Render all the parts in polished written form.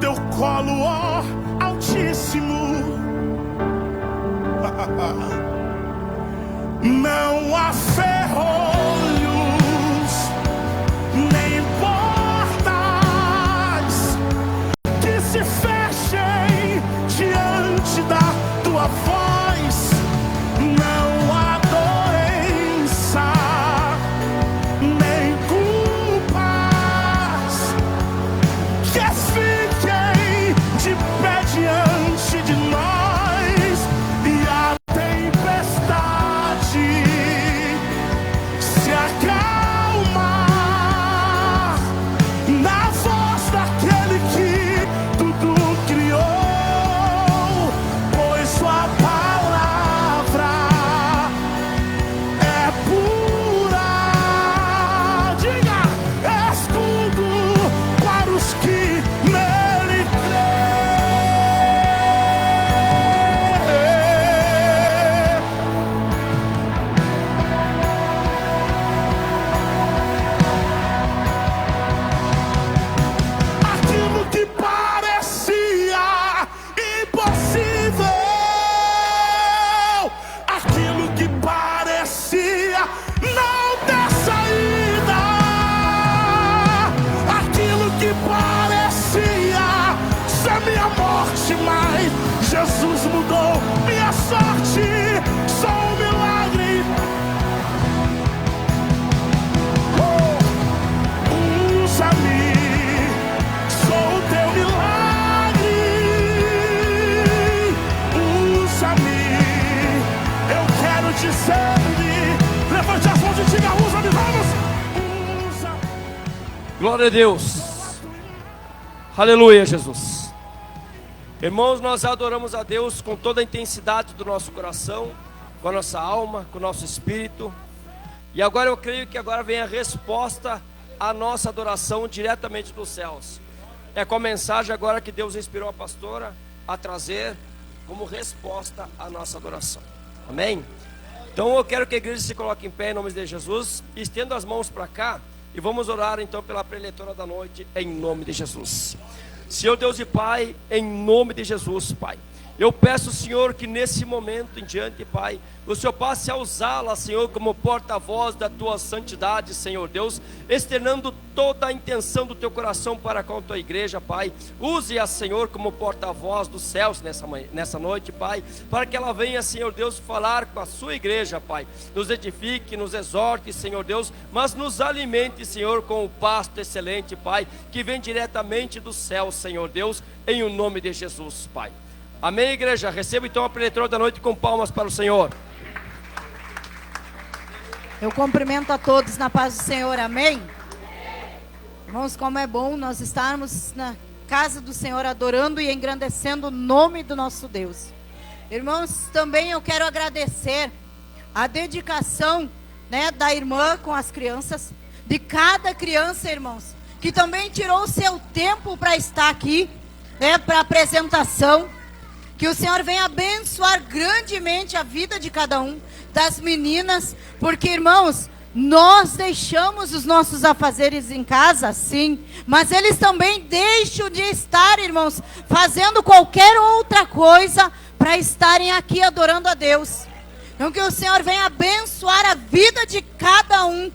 teu colo, ó Altíssimo. Não há ferrolhos, nem portas que se fechem diante da tua voz. Não há doença, nem culpas que fiquem de pé diante de nós. E a tempestade se acalma na voz daquele que tudo criou, pois sua palavra é pura. Diga, escudo para os que nele creem. Aquilo que parecia impossível, aquilo que parecia não ter saída, aquilo que parecia ser minha morte, mas Jesus mudou minha sorte. Sou um milagre. Usa-me, sou o teu milagre. Usa-me, eu quero te servir. Levante as mãos e diga, usa-me, vamos. Usa-me. Glória a Deus. Aleluia, Jesus. Irmãos, nós adoramos a Deus com toda a intensidade do nosso coração, com a nossa alma, com o nosso espírito. E agora eu creio que agora vem a resposta à nossa adoração diretamente dos céus. É com a mensagem agora que Deus inspirou a pastora a trazer como resposta à nossa adoração. Amém? Então eu quero que a igreja se coloque em pé em nome de Jesus, estenda as mãos para cá e vamos orar então pela preletora da noite em nome de Jesus. Senhor Deus e Pai, em nome de Jesus, Pai, eu peço, Senhor, que nesse momento em diante, Pai, o Senhor passe a usá-la, Senhor, como porta-voz da Tua santidade, Senhor Deus, externando toda a intenção do Teu coração para com a Tua igreja, Pai. Use-a, Senhor, como porta-voz dos céus nessa noite, Pai, para que ela venha, Senhor Deus, falar com a Sua igreja, Pai. Nos edifique, nos exorte, Senhor Deus, mas nos alimente, Senhor, com o pasto excelente, Pai, que vem diretamente do céu, Senhor Deus, em o nome de Jesus, Pai. Amém, igreja? Receba então a preletora da noite com palmas para o Senhor. Eu cumprimento a todos na paz do Senhor, amém? Irmãos, como é bom nós estarmos na casa do Senhor adorando e engrandecendo o nome do nosso Deus. Irmãos, também eu quero agradecer a dedicação, da irmã com as crianças, de cada criança, irmãos, que também tirou o seu tempo para estar aqui, para a apresentação. Que o Senhor venha abençoar grandemente a vida de cada um, das meninas, porque, irmãos, nós deixamos os nossos afazeres em casa, sim, mas eles também deixam de estar, irmãos, fazendo qualquer outra coisa para estarem aqui adorando a Deus. Então que o Senhor venha abençoar a vida de cada um,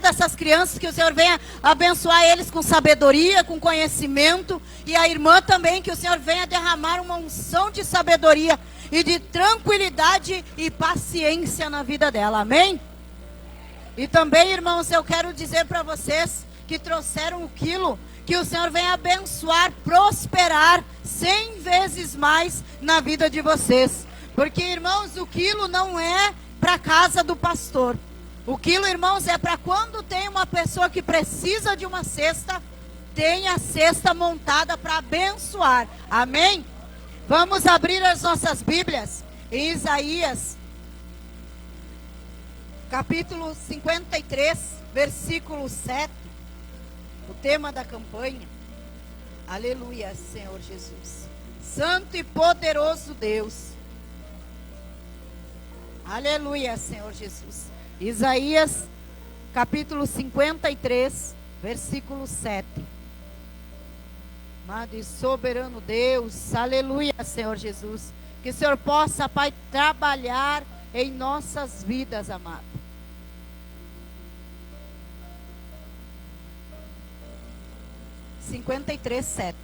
dessas crianças, que o Senhor venha abençoar eles com sabedoria, com conhecimento, e a irmã também, que o Senhor venha derramar uma unção de sabedoria e de tranquilidade e paciência na vida dela, amém? E também, irmãos, eu quero dizer para vocês que trouxeram o quilo, que o Senhor venha abençoar, prosperar 100 vezes mais na vida de vocês, porque, irmãos, o quilo não é para a casa do pastor. O quilo, irmãos, é para quando tem uma pessoa que precisa de uma cesta, tem a cesta montada para abençoar. Amém? Vamos abrir as nossas Bíblias em Isaías, capítulo 53, versículo 7. O tema da campanha. Aleluia, Senhor Jesus. Santo e poderoso Deus. Aleluia, Senhor Jesus. Isaías, capítulo 53, versículo 7. Amado e soberano Deus, aleluia, Senhor Jesus. Que o Senhor possa, Pai, trabalhar em nossas vidas, amado. (53:7).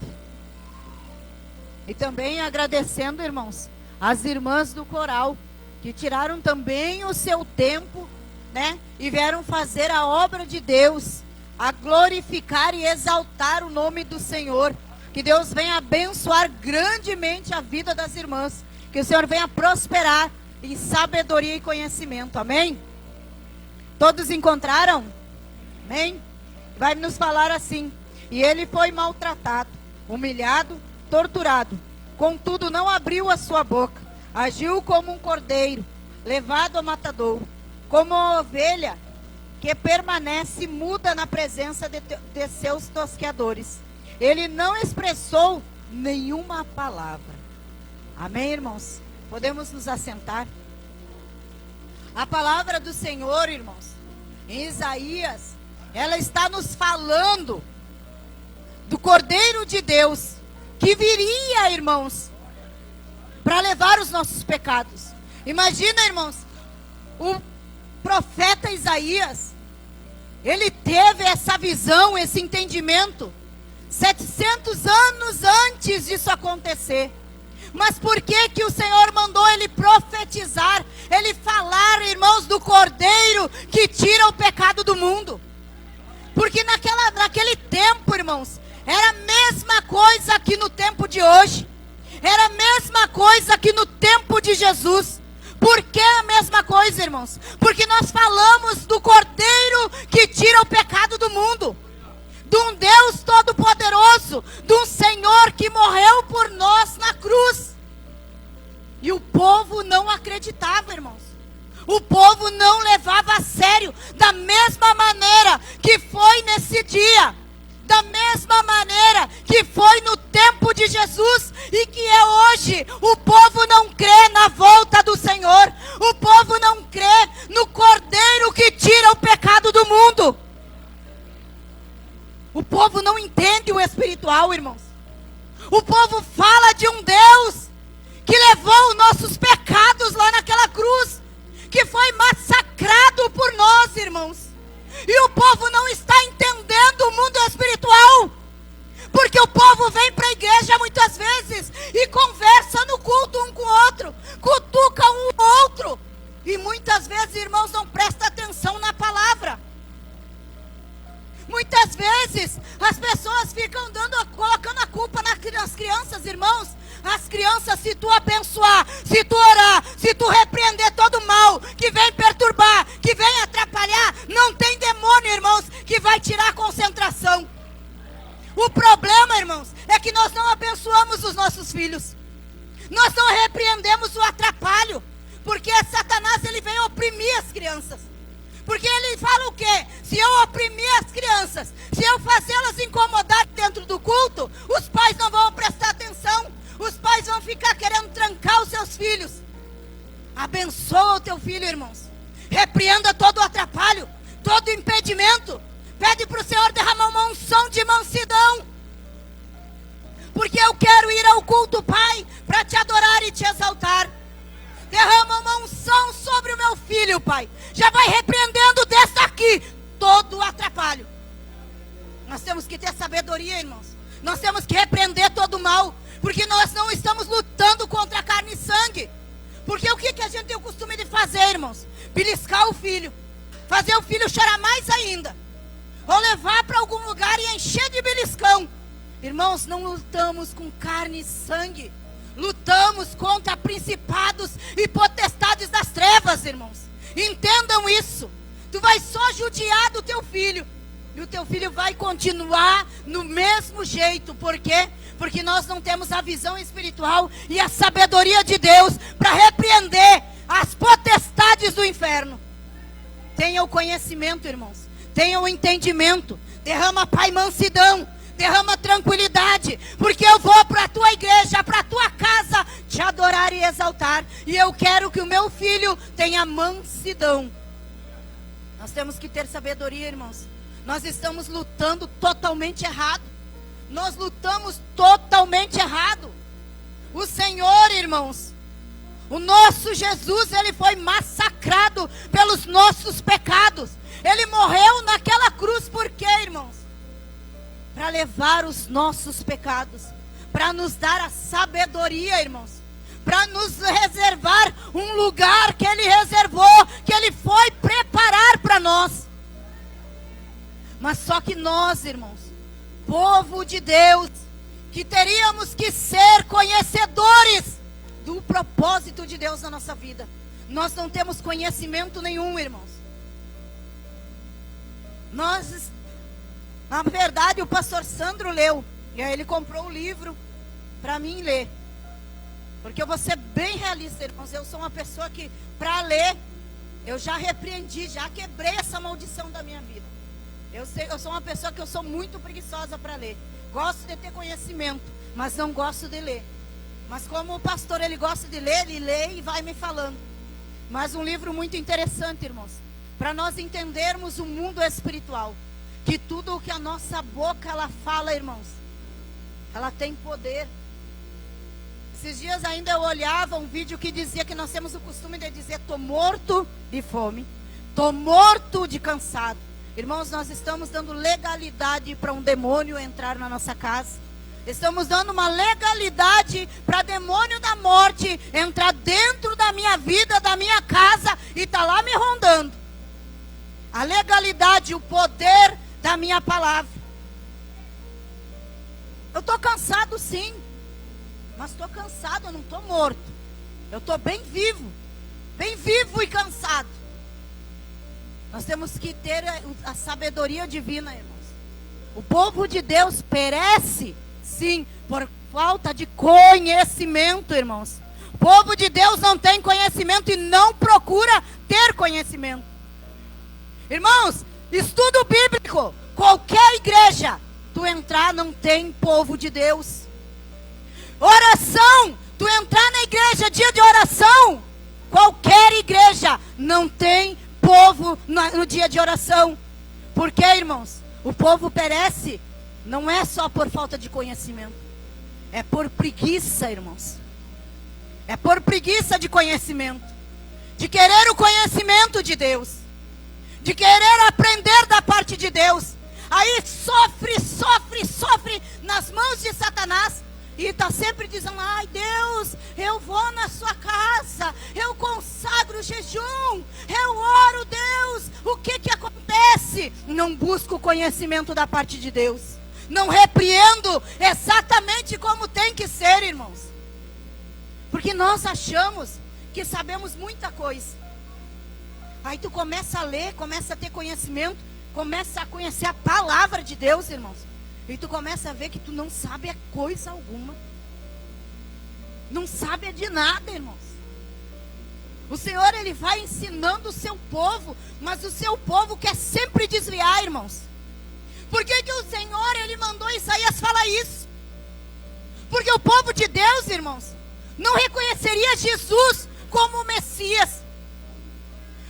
E também agradecendo, irmãos, as irmãs do coral, que tiraram também o seu tempo, né? E vieram fazer a obra de Deus, a glorificar e exaltar o nome do Senhor. Que Deus venha abençoar grandemente a vida das irmãs. Que o Senhor venha prosperar em sabedoria e conhecimento. Amém? Todos encontraram? Amém? Vai nos falar assim: e ele foi maltratado, humilhado, torturado. Contudo, não abriu a sua boca. Agiu como um cordeiro, levado ao matadouro. Como uma ovelha que permanece muda na presença de seus tosqueadores. Ele não expressou nenhuma palavra. Amém, irmãos? Podemos nos assentar? A palavra do Senhor, irmãos, em Isaías, ela está nos falando do Cordeiro de Deus, que viria, irmãos, para levar os nossos pecados. Imagina, irmãos, o profeta Isaías, ele teve essa visão, esse entendimento 700 anos antes disso acontecer. Mas por que que o Senhor mandou ele profetizar, ele falar, irmãos, do Cordeiro que tira o pecado do mundo? Porque naquele tempo, irmãos, era a mesma coisa que no tempo de hoje. Era a mesma coisa que no tempo de Jesus. Por que a mesma coisa, irmãos? Porque nós falamos do Cordeiro que tira o pecado do mundo. De um Deus todo-poderoso, de um Senhor que morreu por nós na cruz. E o povo não acreditava, irmãos. O povo não levava a sério, da mesma maneira que foi nesse dia, da mesma maneira que foi no tempo de Jesus e que é hoje. O povo não crê na volta do Senhor. O povo não crê no Cordeiro que tira o pecado do mundo. O povo não entende o espiritual, irmãos. O povo fala de um Deus que levou os nossos pecados lá naquela cruz, que foi massacrado por nós, irmãos. E o povo não está entendendo o mundo espiritual, porque o povo vem para a igreja muitas vezes e conversa no culto um com o outro, cutuca um o outro, e muitas vezes, irmãos, não presta atenção na palavra. Muitas vezes as pessoas ficam colocando a culpa nas crianças, irmãos. As crianças, se tu abençoar, se tu orar, se tu repreender todo mal que vem perturbar, que vem atrapalhar, não tem demônio, irmãos, que vai tirar a concentração. O problema, irmãos, é que nós não abençoamos os nossos filhos. Nós não repreendemos o atrapalho, porque Satanás, ele vem oprimir as crianças. Porque ele fala o quê? Se eu oprimir as crianças, se eu fazê-las incomodar dentro do culto, os pais não vão prestar atenção. Os pais vão ficar querendo trancar os seus filhos. Abençoa o teu filho, irmãos. Repreenda todo o atrapalho, todo o impedimento. Pede para o Senhor derramar uma unção de mansidão. Porque eu quero ir ao culto, Pai, para te adorar e te exaltar. Derrama uma unção sobre o meu filho, Pai. Já vai repreendendo desse aqui todo o atrapalho. Nós temos que ter sabedoria, irmãos. Nós temos que repreender todo o mal. Porque nós não estamos lutando contra carne e sangue. Porque o que a gente tem o costume de fazer, irmãos? Beliscar o filho. Fazer o filho chorar mais ainda. Ou levar para algum lugar e encher de beliscão. Irmãos, não lutamos com carne e sangue. Lutamos contra principados e potestades das trevas, irmãos. Entendam isso. Tu vai só judiar do teu filho. E o teu filho vai continuar no mesmo jeito. Por quê? Porque nós não temos a visão espiritual e a sabedoria de Deus para repreender as potestades do inferno. Tenha o conhecimento, irmãos. Tenha o entendimento. Derrama, Pai, mansidão. Derrama tranquilidade. Porque eu vou para a tua igreja, para a tua casa, te adorar e exaltar. E eu quero que o meu filho tenha mansidão. Nós temos que ter sabedoria, irmãos. Nós estamos lutando totalmente errado. nós lutamos totalmente errado. O Senhor, irmãos, o nosso Jesus, ele foi massacrado pelos nossos pecados. Ele morreu naquela cruz, por quê, irmãos? Para levar os nossos pecados, para nos dar a sabedoria, irmãos, para nos reservar um lugar que ele reservou, que ele foi preparar para nós. Mas só que nós, irmãos, povo de Deus, que teríamos que ser conhecedores do propósito de Deus na nossa vida, nós não temos conhecimento nenhum, irmãos. Na verdade, o pastor Sandro leu, e aí ele comprou o livro para mim ler, porque eu vou ser bem realista, irmãos. Eu sou uma pessoa que, para ler, eu já repreendi, já quebrei essa maldição da minha vida. Eu sou uma pessoa que eu sou muito preguiçosa para ler. Gosto de ter conhecimento, mas não gosto de ler. Mas como o pastor, ele gosta de ler, ele lê e vai me falando. Mas um livro muito interessante, irmãos, para nós entendermos o mundo espiritual, que tudo o que a nossa boca ela fala, irmãos, ela tem poder. Esses dias ainda eu olhava um vídeo que dizia que nós temos o costume de dizer: tô morto de fome, tô morto de cansado. Irmãos, nós estamos dando legalidade para um demônio entrar na nossa casa. Estamos dando uma legalidade para demônio da morte entrar dentro da minha vida, da minha casa, e tá lá me rondando. A legalidade, o poder da minha palavra. Eu estou cansado, sim, mas estou cansado, eu não estou morto. Eu estou bem vivo e cansado. Nós temos que ter a sabedoria divina, irmãos. O povo de Deus perece, sim, por falta de conhecimento, irmãos. O povo de Deus não tem conhecimento e não procura ter conhecimento. Irmãos, estudo bíblico, qualquer igreja tu entrar não tem povo de Deus. Oração, tu entrar na igreja, dia de oração, qualquer igreja não tem povo no dia de oração. Por quê, irmãos? O povo perece, não é só por falta de conhecimento, é por preguiça, irmãos. É por preguiça de conhecimento, de querer o conhecimento de Deus, de querer aprender da parte de Deus. Aí sofre nas mãos de Satanás. E está sempre dizendo: ai Deus, eu vou na sua casa, eu consagro o jejum, eu oro, Deus. O que acontece? Não busco o conhecimento da parte de Deus. Não repreendo exatamente como tem que ser, irmãos. Porque nós achamos que sabemos muita coisa. Aí tu começa a ler, começa a ter conhecimento, começa a conhecer a palavra de Deus, irmãos. E tu começa a ver que tu não sabe coisa alguma. Não sabe de nada, irmãos. O Senhor, ele vai ensinando o seu povo, mas o seu povo quer sempre desviar, irmãos. Por que o Senhor, ele mandou Isaías falar isso? Porque o povo de Deus, irmãos, não reconheceria Jesus como o Messias,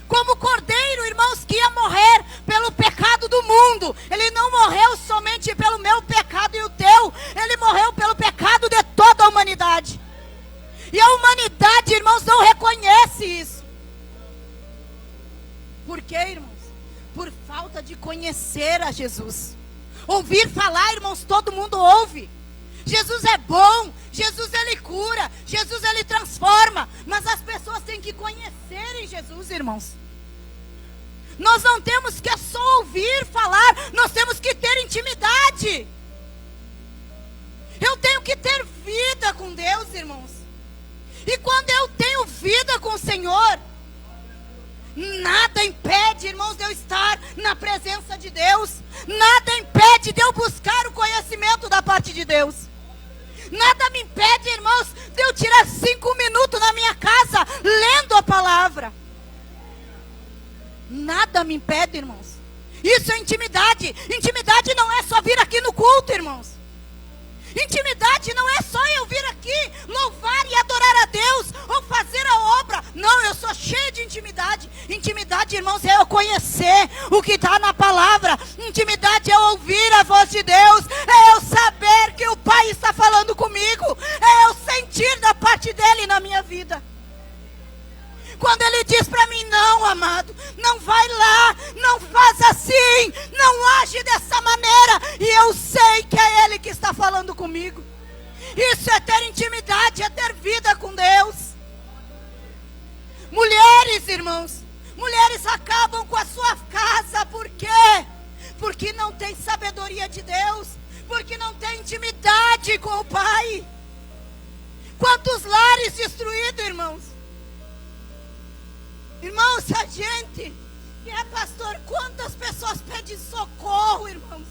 como o Cordeiro, irmãos, que ia morrer pelo pecado do mundo. Ele não morreu somente pelo meu pecado e o teu. Ele morreu pelo pecado de toda a humanidade. E a humanidade, irmãos, não reconhece isso. Por quê, irmãos? Por falta de conhecer a Jesus. Ouvir falar, irmãos, todo mundo ouve. Jesus é bom, Jesus ele cura, Jesus ele transforma, mas as pessoas têm que conhecerem Jesus, irmãos. Nós não temos que só ouvir falar, nós temos que ter intimidade. Eu tenho que ter vida com Deus, irmãos. E quando eu tenho vida com o Senhor, nada impede, irmãos, de eu estar na presença de Deus. Nada impede de eu buscar o conhecimento da parte de Deus. Nada me impede, irmãos, de eu tirar 5 minutos na minha casa lendo a palavra. Nada me impede, irmãos. Isso é intimidade. Intimidade não é só vir aqui no culto, irmãos. Intimidade não é só eu vir aqui louvar e adorar a Deus ou fazer a obra. Não, eu sou cheio de intimidade. Intimidade, irmãos, é eu conhecer o que está na palavra. Intimidade é ouvir a voz de Deus, é eu saber faz assim, não age dessa maneira, e eu sei que é Ele que está falando comigo. Isso é ter intimidade, é ter vida com Deus. Mulheres, irmãos, mulheres acabam com a sua casa, por quê? Porque não tem sabedoria de Deus, porque não tem intimidade com o Pai. Quantos lares destruídos, irmãos? Irmãos, a gente, pastor, quantas pessoas pedem socorro, irmãos?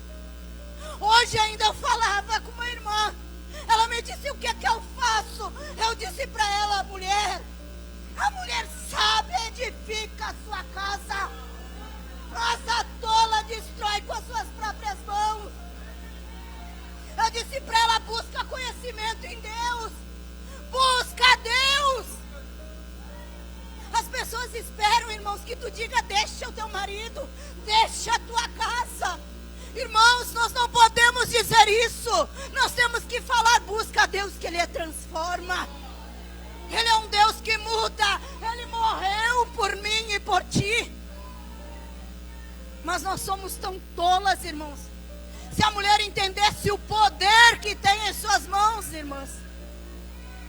Hoje ainda eu falava com uma irmã, ela me disse: o que é que eu faço? Eu disse para ela: a mulher sabe, edifica a sua casa, mas a tola destrói com as suas próprias mãos. Eu disse para ela: busca conhecimento em Deus, busca Deus. As pessoas esperam, irmãos, que tu diga: deixa o teu marido, deixa a tua casa. Irmãos, nós não podemos dizer isso. Nós temos que falar: busca a Deus, que Ele transforma. Ele é um Deus que muda. Ele morreu por mim e por ti. Mas nós somos tão tolas, irmãos. Se a mulher entendesse o poder que tem em suas mãos, irmãs.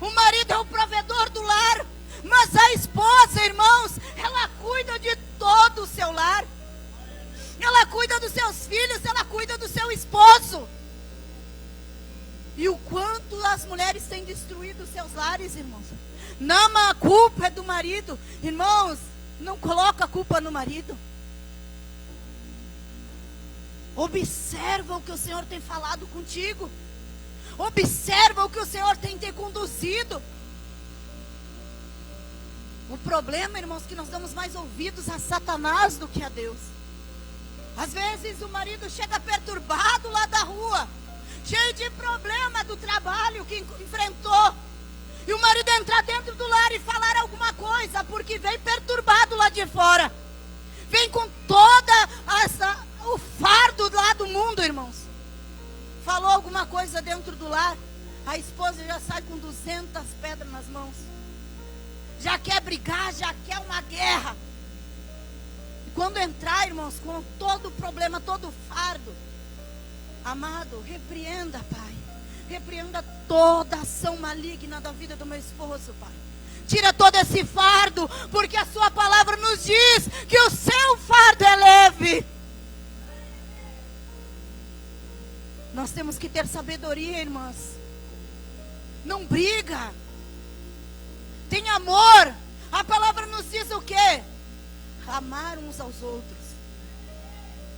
O marido é o provedor do lar, mas a esposa, irmãos, ela cuida de todo o seu lar. Ela cuida dos seus filhos, ela cuida do seu esposo. E o quanto as mulheres têm destruído seus lares, irmãos. Não, a culpa é do marido. Irmãos, não coloca a culpa no marido. Observa o que o Senhor tem falado contigo. Observa o que o Senhor tem te conduzido. O problema, irmãos, é que nós damos mais ouvidos a Satanás do que a Deus. Às vezes o marido chega perturbado lá da rua, cheio de problema do trabalho que enfrentou. E o marido entrar dentro do lar e falar alguma coisa, porque vem perturbado lá de fora. Vem com toda o fardo lá do mundo, irmãos. Falou alguma coisa dentro do lar, a esposa já sai com 200 pedras nas mãos. Já quer brigar, já quer uma guerra. E quando entrar, irmãos, com todo o problema, todo o fardo, amado, repreenda, Pai. Repreenda toda ação maligna da vida do meu esposo, Pai. Tira todo esse fardo, porque a sua palavra nos diz que o seu fardo é leve. Nós temos que ter sabedoria, irmãs. Não briga. Tem amor. A palavra nos diz o quê? Amar uns aos outros.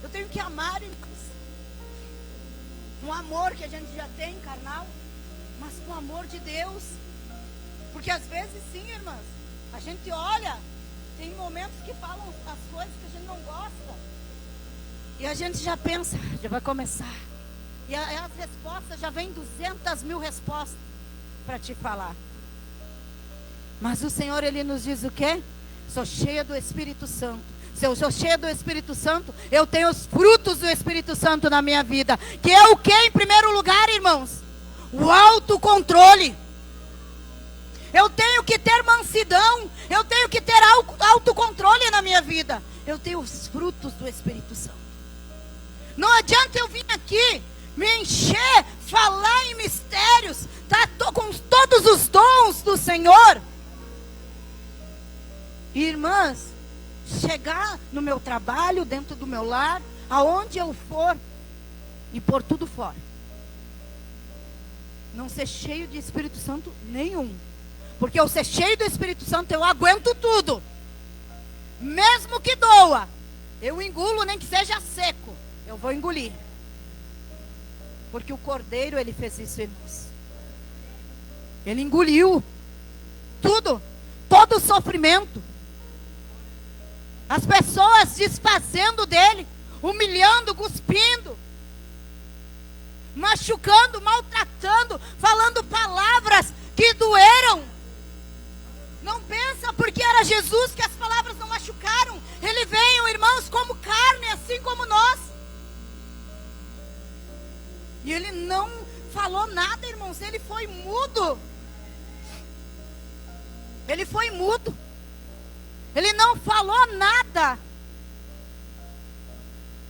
Eu tenho que amar, irmãs. Um amor que a gente já tem, carnal, mas com o amor de Deus. Porque às vezes sim, irmãs, a gente olha, tem momentos que falam as coisas que a gente não gosta. E a gente já pensa, já vai começar. E as respostas, já vem 200.000 respostas para te falar. Mas o Senhor, Ele nos diz o quê? Sou cheia do Espírito Santo. Se eu sou cheia do Espírito Santo, eu tenho os frutos do Espírito Santo na minha vida. Que é o que em primeiro lugar, irmãos? O autocontrole. Eu tenho que ter mansidão. Eu tenho que ter autocontrole na minha vida. Eu tenho os frutos do Espírito Santo. Não adianta eu vir aqui, me encher, falar em mistérios, tá? Tô com todos os dons do Senhor. Irmãs, chegar no meu trabalho, dentro do meu lar, aonde eu for, e pôr tudo fora. Não ser cheio de Espírito Santo nenhum. Porque eu ser cheio do Espírito Santo, eu aguento tudo. Mesmo que doa, eu engulo, nem que seja seco, eu vou engolir. Porque o Cordeiro, Ele fez isso, irmãos. Ele engoliu tudo, todo o sofrimento. As pessoas desfazendo dele, humilhando, cuspindo, machucando, maltratando, falando palavras que doeram. Não pensa porque era Jesus que as palavras não machucaram. Ele veio, irmãos, como carne, assim como nós. E ele não falou nada, irmãos. Ele foi mudo. Ele foi mudo. Ele não falou nada.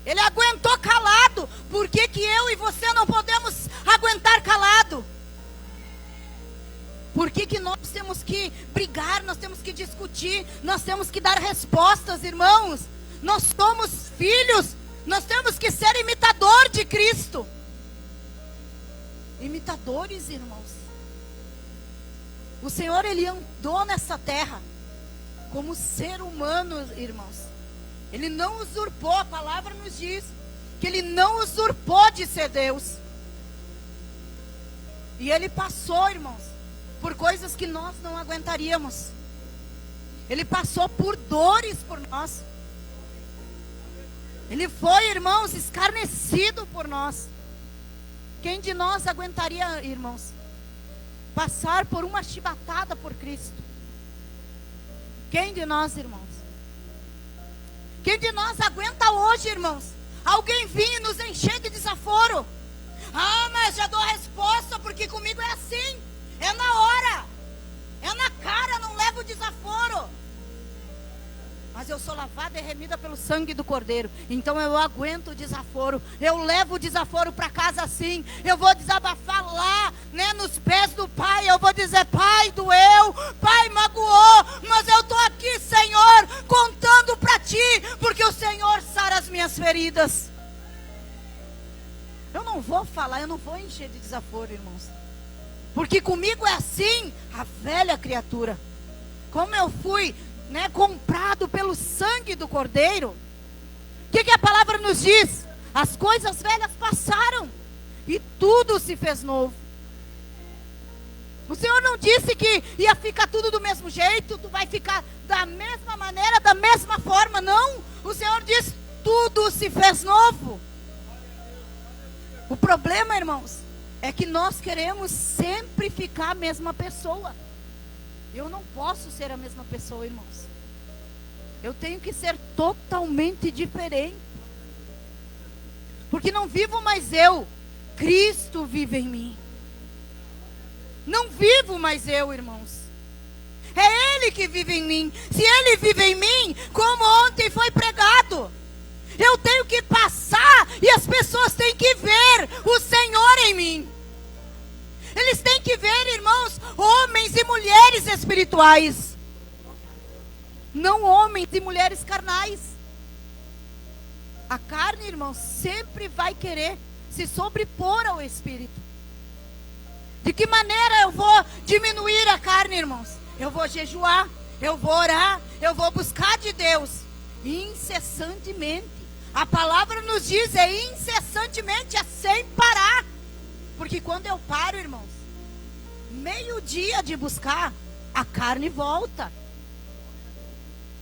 Ele aguentou calado. Por que que eu e você não podemos aguentar calado? Por que que nós temos que brigar, nós temos que discutir, nós temos que dar respostas, irmãos? Nós somos filhos, nós temos que ser imitador de Cristo. Imitadores, irmãos. O Senhor, Ele andou nessa terra como ser humano, irmãos. Ele não usurpou, a palavra nos diz que Ele não usurpou de ser Deus. E Ele passou, irmãos, por coisas que nós não aguentaríamos. Ele passou por dores por nós. Ele foi, irmãos, escarnecido por nós. Quem de nós aguentaria, irmãos, passar por uma chibatada por Cristo? Quem de nós, irmãos? Quem de nós aguenta hoje, irmãos, alguém vir e nos encher de desaforo? Ah, mas já dou a resposta, porque comigo é assim. É na hora. É na cara, não levo desaforo. Mas eu sou lavada e remida pelo sangue do Cordeiro. Então eu aguento o desaforo. Eu levo o desaforo para casa assim. Eu vou desabafar lá, né, nos pés do Pai. Eu vou dizer: Pai, doeu, Pai, magoou, mas eu estou aqui, Senhor, contando para Ti, porque o Senhor sara as minhas feridas. Eu não vou falar, eu não vou encher de desaforo, irmãos. Porque comigo é assim, a velha criatura. Como eu fui, né, comprado pelo sangue do Cordeiro. O que a palavra nos diz? As coisas velhas passaram e tudo se fez novo. O Senhor não disse que ia ficar tudo do mesmo jeito, tu vai ficar da mesma maneira, da mesma forma, não. O Senhor diz: tudo se fez novo. O problema, irmãos, é que nós queremos sempre ficar a mesma pessoa. Eu não posso ser a mesma pessoa, irmãos. Eu tenho que ser totalmente diferente. Porque não vivo mais eu, Cristo vive em mim. Não vivo mais eu, irmãos. É Ele que vive em mim. Se Ele vive em mim, como ontem foi pregado, eu tenho que passar e as pessoas têm que ver o Senhor em mim. Eles têm que ver, irmãos, homens e mulheres espirituais. Não homens e mulheres carnais. A carne, irmãos, sempre vai querer se sobrepor ao Espírito. De que maneira eu vou diminuir a carne, irmãos? Eu vou jejuar, eu vou orar, eu vou buscar de Deus incessantemente. A palavra nos diz incessantemente, é sem parar. Porque quando eu paro, irmãos, meio-dia de buscar, a carne volta.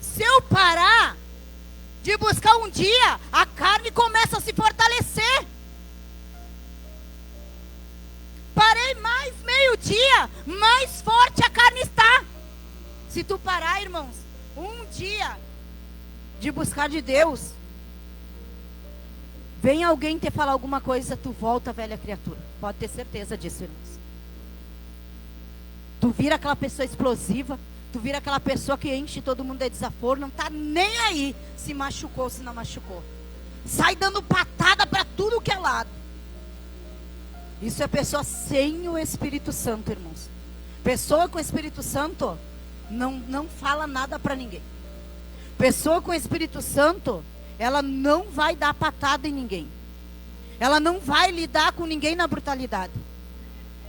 Se eu parar de buscar um dia, a carne começa a se fortalecer. Parei mais meio-dia, mais forte a carne está. Se tu parar, irmãos, um dia de buscar de Deus, vem alguém te falar alguma coisa, tu volta, velha criatura. Pode ter certeza disso, irmãos. Tu vira aquela pessoa explosiva, tu vira aquela pessoa que enche todo mundo de desaforo, não tá nem aí se machucou ou se não machucou. Sai dando patada para tudo que é lado. Isso é pessoa sem o Espírito Santo, irmãos. Pessoa com o Espírito Santo não fala nada para ninguém. Pessoa com o Espírito Santo, ela não vai dar patada em ninguém. Ela não vai lidar com ninguém na brutalidade.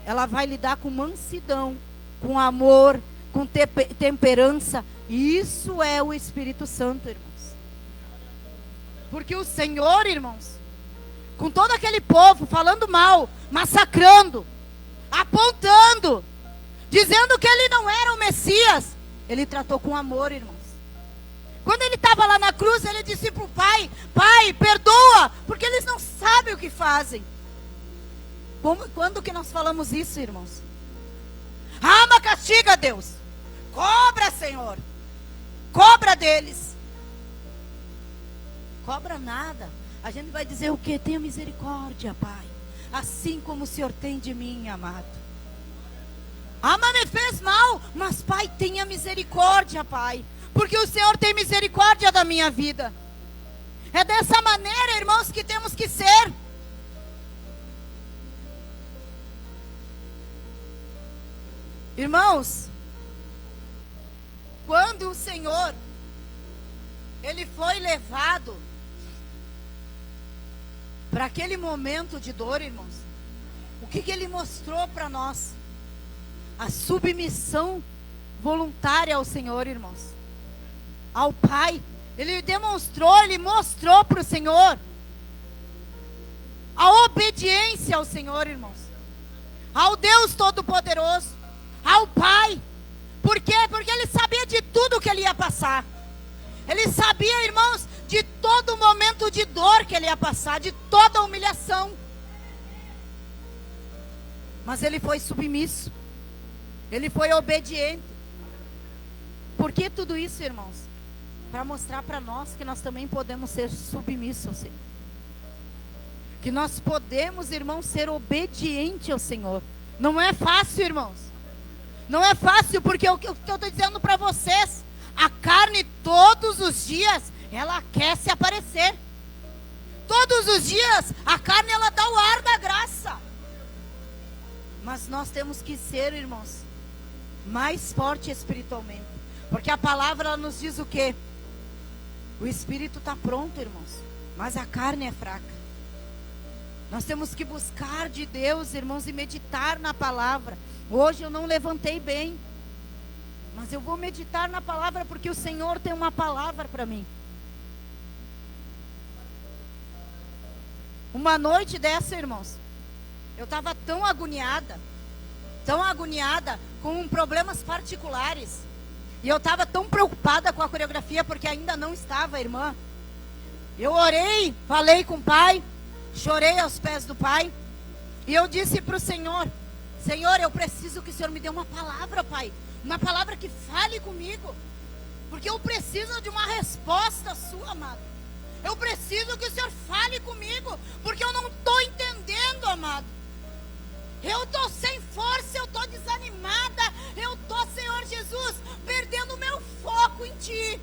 Ela vai lidar com mansidão, com amor, com temperança. Isso é o Espírito Santo, irmãos. Porque o Senhor, irmãos, com todo aquele povo falando mal, massacrando, apontando, dizendo que ele não era o Messias, ele tratou com amor, irmãos. Quando ele estava lá na cruz, ele disse para o Pai: Pai, perdoa, porque eles não sabem o que fazem. Quando que nós falamos isso, irmãos? Ama, castiga, Deus. Cobra, Senhor. Cobra deles. Cobra nada. A gente vai dizer o quê? Tenha misericórdia, Pai. Assim como o Senhor tem de mim, amado. Ama me fez mal, mas Pai, tenha misericórdia, Pai. Porque o Senhor tem misericórdia da minha vida. É dessa maneira, irmão, acontecer. Irmãos, quando o Senhor, Ele foi levado para aquele momento de dor, irmãos, o que Ele mostrou para nós? A submissão voluntária ao Senhor, irmãos, ao Pai. Ele demonstrou, Ele mostrou para o Senhor a obediência ao Senhor, irmãos, ao Deus Todo-Poderoso, ao Pai. Por quê? Porque Ele sabia de tudo que Ele ia passar. Ele sabia, irmãos, de todo momento de dor que Ele ia passar, de toda humilhação. Mas Ele foi submisso. Ele foi obediente. Por que tudo isso, irmãos? Para mostrar para nós que nós também podemos ser submissos ao Senhor. Que nós podemos, irmãos, ser obedientes ao Senhor. Não é fácil, irmãos. Não é fácil, porque o que eu estou dizendo para vocês, a carne todos os dias, ela quer se aparecer. Todos os dias, a carne, ela dá o ar da graça. Mas nós temos que ser, irmãos, mais forte espiritualmente. Porque a palavra, ela nos diz o quê? O espírito está pronto, irmãos, mas a carne é fraca. Nós temos que buscar de Deus, irmãos, e meditar na palavra. Hoje eu não levantei bem, mas eu vou meditar na palavra, porque o Senhor tem uma palavra para mim. Uma noite dessa, irmãos, eu estava tão agoniada com problemas particulares. E eu estava tão preocupada com a coreografia, porque ainda não estava, irmã. Eu orei, falei com o Pai, chorei aos pés do Pai. E eu disse para o Senhor: Senhor, eu preciso que o Senhor me dê uma palavra, Pai. Uma palavra que fale comigo. Porque eu preciso de uma resposta sua, amado. Eu preciso que o Senhor fale comigo, porque eu não estou entendendo, amado. Eu estou sem força, eu estou desanimada. Eu estou, Senhor Jesus, perdendo o meu foco em Ti.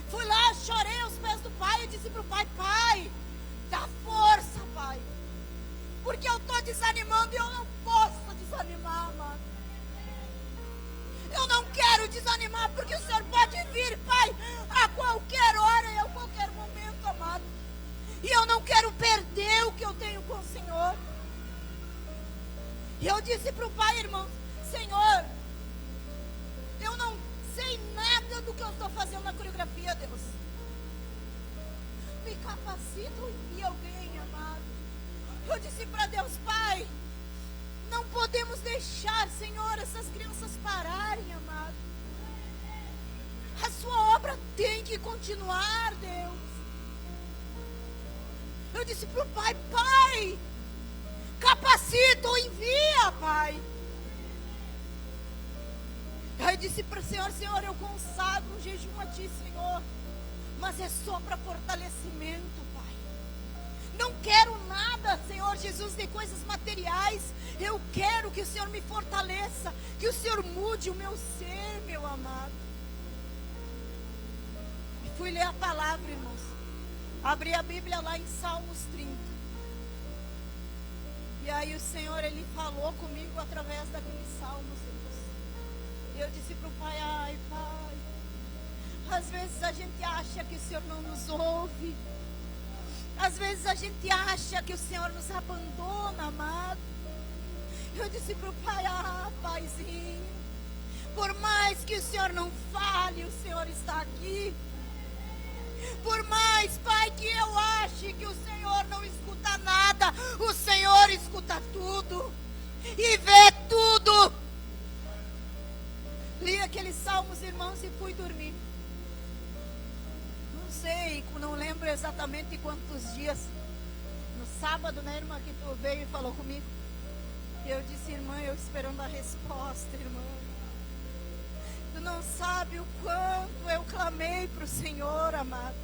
Fui lá, chorei aos pés do Pai e disse para o Pai: Pai, dá força, Pai. Porque eu estou desanimando e eu não posso desanimar, amado. Eu não quero desanimar, porque o Senhor pode vir, Pai, a qualquer hora e a qualquer momento, amado. E eu não quero perder o que eu tenho com o Senhor. E eu disse para o Pai, irmão: Senhor, eu não sei nada do que eu estou fazendo na coreografia, Deus. Me capacita e envia alguém, amado. Eu disse para Deus: Pai, não podemos deixar, Senhor, essas crianças pararem, amado. A sua obra tem que continuar, Deus. Eu disse para o Pai: Pai, capacita ou envia, Pai. Aí eu disse para o Senhor: Senhor, eu consagro um jejum a Ti, Senhor, mas é só para fortalecimento, Pai. Não quero nada, Senhor Jesus, de coisas materiais. Eu quero que o Senhor me fortaleça, que o Senhor mude o meu ser, meu amado. E fui ler a palavra, irmãos. Abri a Bíblia lá em Salmos 30. E aí o Senhor, Ele falou comigo através daqueles salmos, irmãos. E eu disse para o Pai: ai, Pai, às vezes a gente acha que o Senhor não nos ouve. Às vezes a gente acha que o Senhor nos abandona, amado. Eu disse para o Pai: ah, Paizinho, por mais que o Senhor não fale, o Senhor está aqui. Por mais, Pai, que eu ache que o Senhor não escuta nada, o Senhor escuta tudo e vê tudo. Li aqueles salmos, irmãos, e fui dormir. Não sei, não lembro exatamente quantos dias. No sábado, né, irmã, que tu veio e falou comigo. E eu disse: irmã, eu esperando a resposta, irmã. Tu não sabe o quanto eu clamei para o Senhor, amado.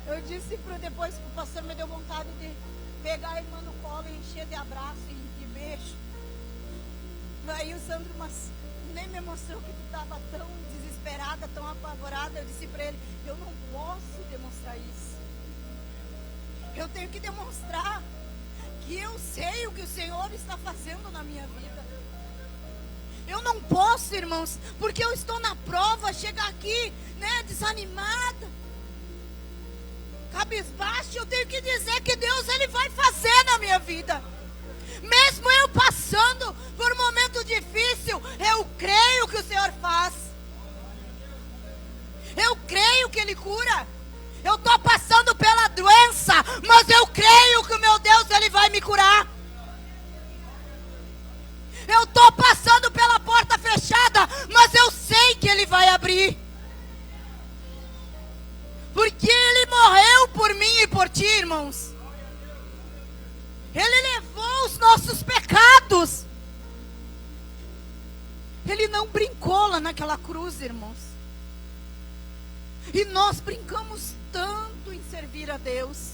Eu disse depois que o pastor me deu vontade de pegar a irmã no colo e encher de abraço e de beijo. Aí o Sandro nem me mostrou que tu estava tão desesperada, tão apavorada. Eu disse para ele: eu não posso demonstrar demonstrar isso. Eu tenho que demonstrar que eu sei o que o Senhor está fazendo na minha vida. Eu não posso, irmãos, porque eu estou na prova, chegar aqui, né, desanimada, cabisbaixa. Eu tenho que dizer que Deus, Ele vai fazer na minha vida. Mesmo eu passando por um momento difícil, eu creio que o Senhor faz. Eu creio que Ele cura. Eu estou passando pela doença, mas eu creio que o meu Deus, Ele vai me curar. Eu estou passando pela porta fechada, mas eu sei que Ele vai abrir. Porque Ele morreu por mim e por ti, irmãos. Ele levou os nossos pecados. Ele não brincou lá naquela cruz, irmãos. E nós brincamos tanto em servir a Deus.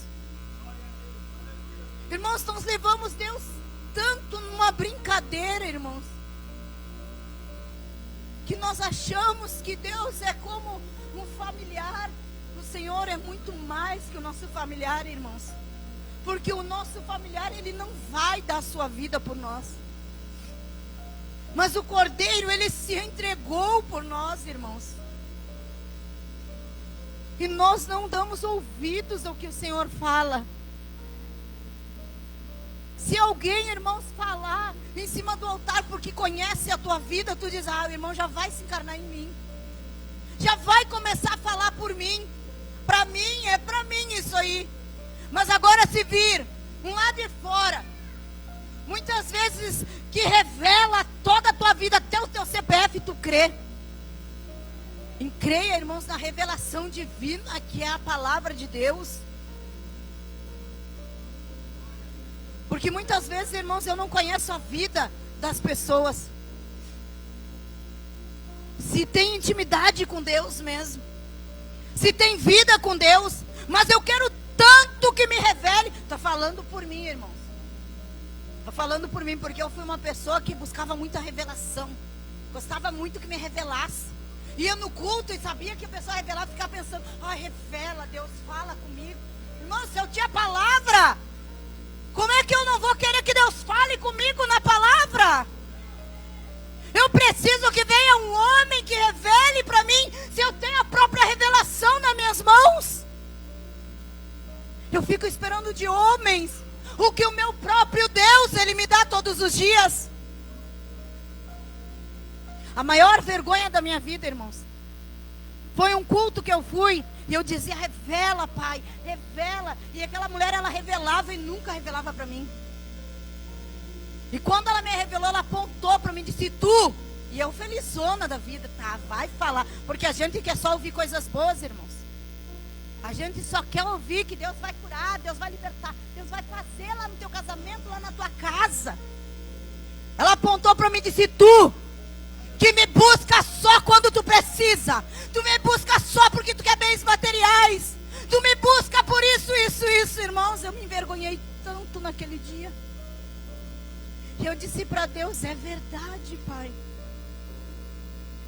Irmãos, nós levamos Deus tanto numa brincadeira, irmãos, que nós achamos que Deus é como um familiar. O Senhor é muito mais que o nosso familiar, irmãos. Porque o nosso familiar, Ele não vai dar a sua vida por nós. Mas o Cordeiro, Ele se entregou por nós, irmãos. E nós não damos ouvidos ao que o Senhor fala. Se alguém, irmãos, falar em cima do altar porque conhece a tua vida, tu diz, o irmão já vai se encarnar em mim. Já vai começar a falar por mim. Para mim, é para mim isso aí. Mas agora se vir um lá de fora, muitas vezes que revela toda a tua vida, até o teu CPF, tu crê. E creia, irmãos, na revelação divina que é a palavra de Deus. Porque muitas vezes, irmãos, eu não conheço a vida das pessoas. Se tem intimidade com Deus mesmo. Se tem vida com Deus. Mas eu quero tanto que me revele. Está falando por mim, irmãos. Está falando por mim, porque eu fui uma pessoa que buscava muita revelação. Gostava muito que me revelasse. Ia no culto e sabia que a pessoa revelava e ficava pensando, revela, Deus fala comigo. Irmão, se eu tinha palavra, como é que eu não vou querer que Deus fale comigo na palavra? Eu preciso que venha um homem que revele para mim, se eu tenho a própria revelação nas minhas mãos. Eu fico esperando de homens o que o meu próprio Deus, Ele me dá todos os dias. A maior vergonha da minha vida, irmãos, foi um culto que eu fui e eu dizia, revela, Pai, revela. E aquela mulher, ela revelava e nunca revelava para mim. E quando ela me revelou, ela apontou para mim e disse, tu. E eu felizona da vida, tá, vai falar. Porque a gente quer só ouvir coisas boas, irmãos. A gente só quer ouvir que Deus vai curar, Deus vai libertar, Deus vai fazer lá no teu casamento, lá na tua casa. Ela apontou para mim e disse, tu que me busca só quando tu precisa. Tu me busca só porque tu quer bens materiais. Tu me busca por isso, irmãos. Eu me envergonhei tanto naquele dia. E eu disse para Deus, é verdade, Pai.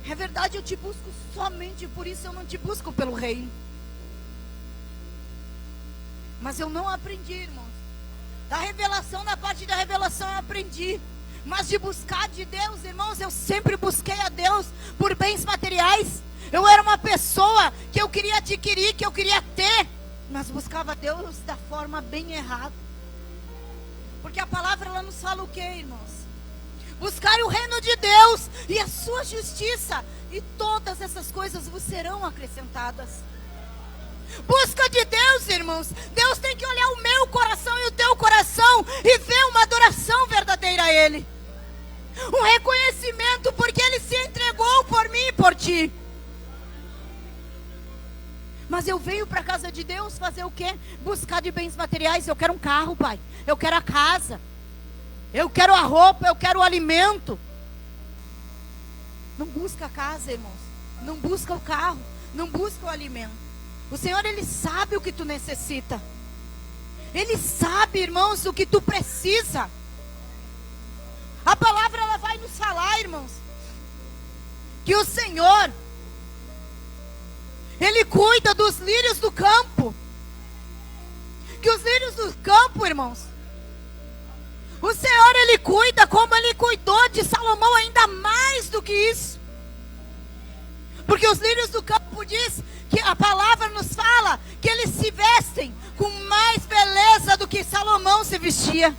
É verdade, eu te busco somente por isso. Eu não te busco pelo reino. Mas eu não aprendi, irmãos. Da revelação, na parte da revelação eu aprendi. Mas de buscar de Deus, irmãos, eu sempre busquei a Deus por bens materiais. Eu era uma pessoa que eu queria adquirir, que eu queria ter, mas buscava a Deus da forma bem errada. Porque a palavra, ela nos fala o quê, irmãos? Buscar o reino de Deus e a sua justiça, e todas essas coisas vos serão acrescentadas. Busca de Deus, irmãos. Deus tem que olhar o meu coração e o teu coração e ver uma adoração verdadeira a Ele. Um reconhecimento, porque Ele se entregou por mim e por ti. Mas eu venho para a casa de Deus fazer o quê? Buscar de bens materiais. Eu quero um carro, Pai. Eu quero a casa. Eu quero a roupa, eu quero o alimento. Não busca a casa, irmãos. Não busca o carro. Não busca o alimento. O Senhor, Ele sabe o que tu necessita. Ele sabe, irmãos, o que tu precisa. A palavra, ela vai nos falar, irmãos, que o Senhor, Ele cuida dos lírios do campo. irmãos. O Senhor, Ele cuida como Ele cuidou de Salomão, ainda mais do que isso. Porque os lírios do campo diz que a palavra nos fala que eles se vestem com mais beleza do que Salomão se vestia.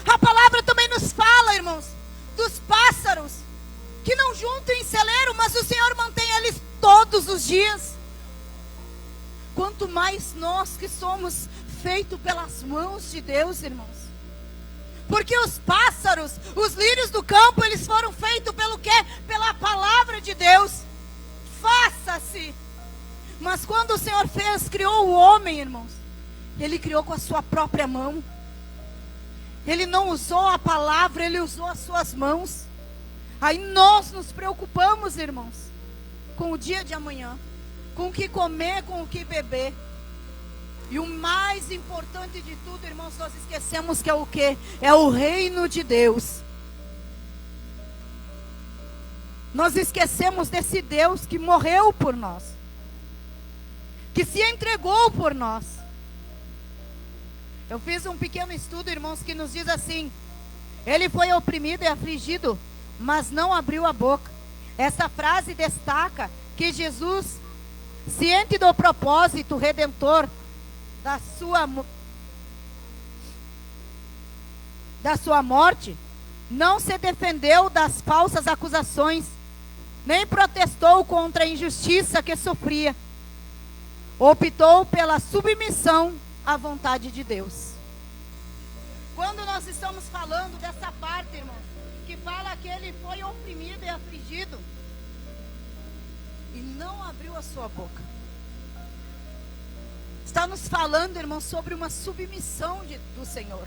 A palavra também nos fala, irmãos, dos pássaros que não juntam em celeiro, mas o Senhor mantém eles todos os dias. Quanto mais nós que somos feitos pelas mãos de Deus, irmãos. Porque os pássaros, os lírios do campo, eles foram feitos pelo quê? Pela palavra de Deus. Faça-se. Mas quando o Senhor criou o homem, irmãos, Ele criou com a sua própria mão. Ele não usou a palavra, Ele usou as suas mãos. Aí nós nos preocupamos, irmãos, com o dia de amanhã, com o que comer, com o que beber. E o mais importante de tudo, irmãos, nós esquecemos que é o quê? É o reino de Deus. Nós esquecemos desse Deus que morreu por nós, que se entregou por nós. Eu fiz um pequeno estudo, irmãos, que nos diz assim: Ele foi oprimido e afligido, mas não abriu a boca. Essa frase destaca que Jesus, ciente do propósito redentor da sua morte, não se defendeu das falsas acusações, nem protestou contra a injustiça que sofria. Optou pela submissão à vontade de Deus. Quando nós estamos falando dessa parte, irmãos, que fala que ele foi oprimido e afligido e não abriu a sua boca, está nos falando, irmãos, sobre uma submissão do Senhor.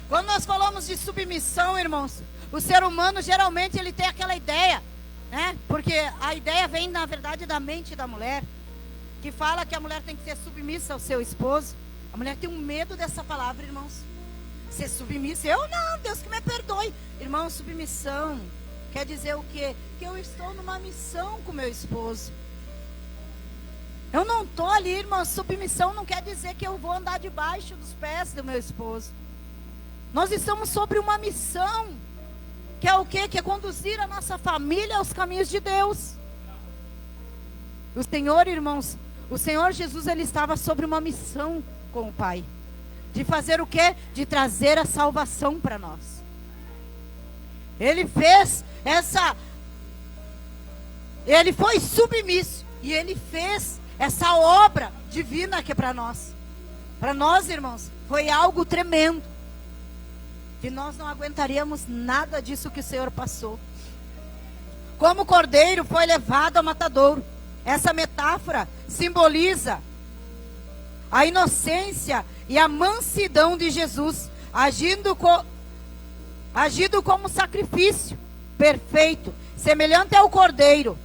Quando nós falamos de submissão, irmãos, o ser humano geralmente ele tem aquela ideia, né? Porque a ideia vem, na verdade, da mente da mulher, que fala que a mulher tem que ser submissa ao seu esposo. A mulher tem um medo dessa palavra, irmãos. Ser submissa, eu não, Deus que me perdoe. Irmão, submissão quer dizer o quê? Que eu estou numa missão com meu esposo. Eu não estou ali, irmão. Submissão não quer dizer que eu vou andar debaixo dos pés do meu esposo. Nós estamos sobre uma missão, que é o quê? Que é conduzir a nossa família aos caminhos de Deus. O Senhor, irmãos, o Senhor Jesus, Ele estava sobre uma missão com o Pai. De fazer o quê? De trazer a salvação para nós. Ele fez Ele foi submisso. E Ele fez essa obra divina aqui para nós. Para nós, irmãos, foi algo tremendo. Que nós não aguentaríamos nada disso que o Senhor passou. Como o cordeiro foi levado ao matadouro. Essa metáfora simboliza a inocência e a mansidão de Jesus, agindo como sacrifício perfeito, semelhante ao cordeiro.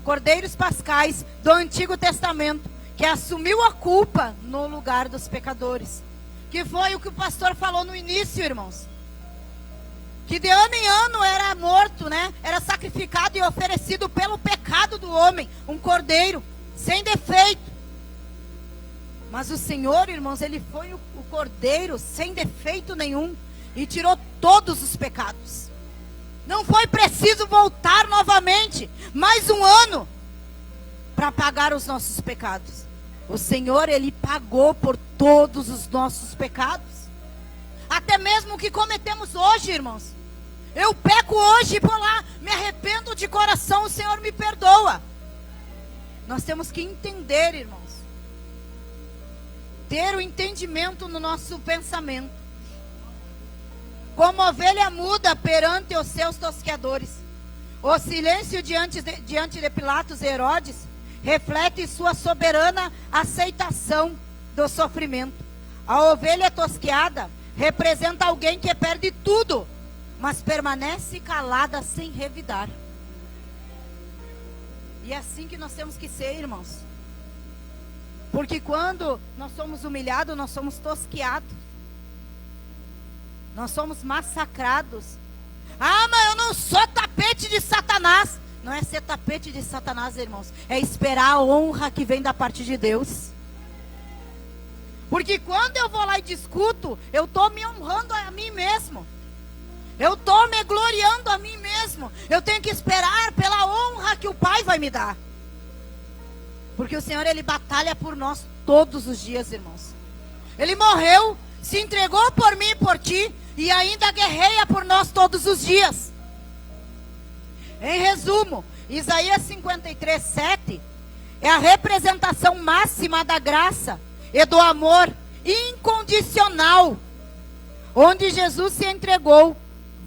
Cordeiros pascais do Antigo Testamento, que assumiu a culpa no lugar dos pecadores. Que foi o que o pastor falou no início, irmãos. Que de ano em ano era morto, né? Era sacrificado e oferecido pelo pecado do homem. Um cordeiro sem defeito. Mas o Senhor, irmãos, Ele foi o cordeiro sem defeito nenhum. E tirou todos os pecados. Não foi preciso voltar novamente mais um ano para pagar os nossos pecados. O Senhor, Ele pagou por todos os nossos pecados. Até mesmo o que cometemos hoje, irmãos. Eu peco hoje e vou lá, me arrependo de coração, o Senhor me perdoa. Nós temos que entender, irmãos. Ter o entendimento no nosso pensamento. Como ovelha muda perante os seus tosqueadores. O silêncio diante de Pilatos e Herodes reflete sua soberana aceitação do sofrimento. A ovelha tosqueada representa alguém que perde tudo, mas permanece calada sem revidar. E é assim que nós temos que ser, irmãos. Porque quando nós somos humilhados, nós somos tosqueados. Nós somos massacrados. Ah, mas eu não sou tapete de Satanás. não é ser tapete de Satanás, irmãos. É esperar a honra que vem da parte de Deus. Porque quando eu vou lá e discuto, eu estou me honrando a mim mesmo. Eu estou me gloriando a mim mesmo. Eu tenho que esperar pela honra que o Pai vai me dar. Porque o Senhor, Ele batalha por nós todos os dias, irmãos. Ele morreu, se entregou por mim e por ti, e ainda guerreia por nós todos os dias. Em resumo, Isaías 53:7 é a representação máxima da graça e do amor incondicional, onde Jesus se entregou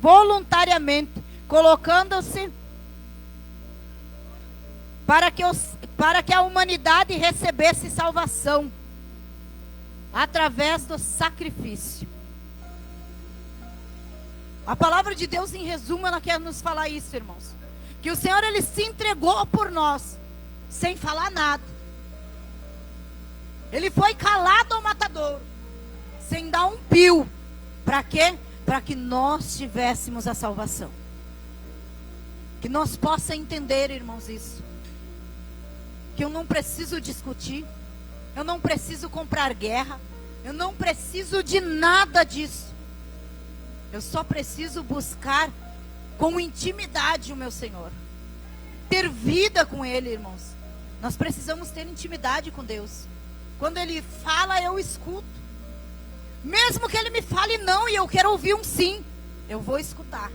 voluntariamente, colocando-se para que a humanidade recebesse salvação através do sacrifício. A palavra de Deus, em resumo, ela quer nos falar isso, irmãos. Que o Senhor, Ele se entregou por nós, sem falar nada. Ele foi calado ao matadouro, sem dar um pio. Para quê? Para que nós tivéssemos a salvação. Que nós possamos entender, irmãos, isso. Que eu não preciso discutir. Eu não preciso comprar guerra. Eu não preciso de nada disso. Eu só preciso buscar com intimidade o meu Senhor. Ter vida com Ele, irmãos. Nós precisamos ter intimidade com Deus. Quando Ele fala, eu escuto. Mesmo que Ele me fale não e eu quero ouvir um sim, eu vou escutar.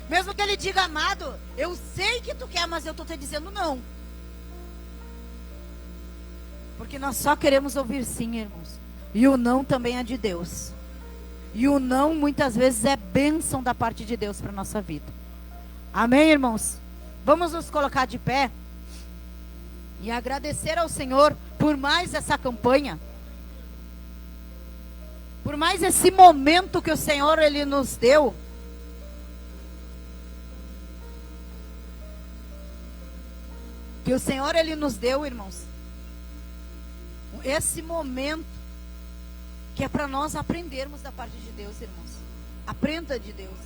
Mesmo que Ele diga, amado, eu sei que tu quer, mas eu estou te dizendo não. Porque nós só queremos ouvir sim, irmãos. E o não também é de Deus. E o não muitas vezes é bênção da parte de Deus para a nossa vida. Amém, irmãos? Vamos nos colocar de pé e agradecer ao Senhor por mais essa campanha. Por mais esse momento que o Senhor, Ele nos deu. Que o Senhor, Ele nos deu, irmãos. Esse momento que é para nós aprendermos da parte de Deus, irmãos. Aprenda de Deus.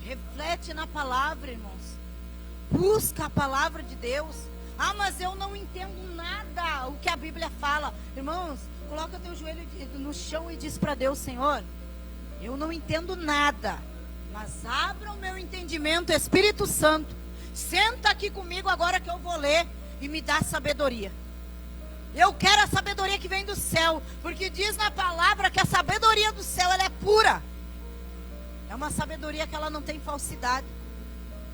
Reflete na palavra, irmãos. Busca a palavra de Deus. Ah, mas eu não entendo nada o que a Bíblia fala. Irmãos, coloca teu joelho no chão e diz para Deus, Senhor, eu não entendo nada, mas abra o meu entendimento, Espírito Santo. Senta aqui comigo agora que eu vou ler e me dá sabedoria. Eu quero a sabedoria que vem do céu, porque diz na palavra que a sabedoria do céu, ela é pura. É uma sabedoria que ela não tem falsidade,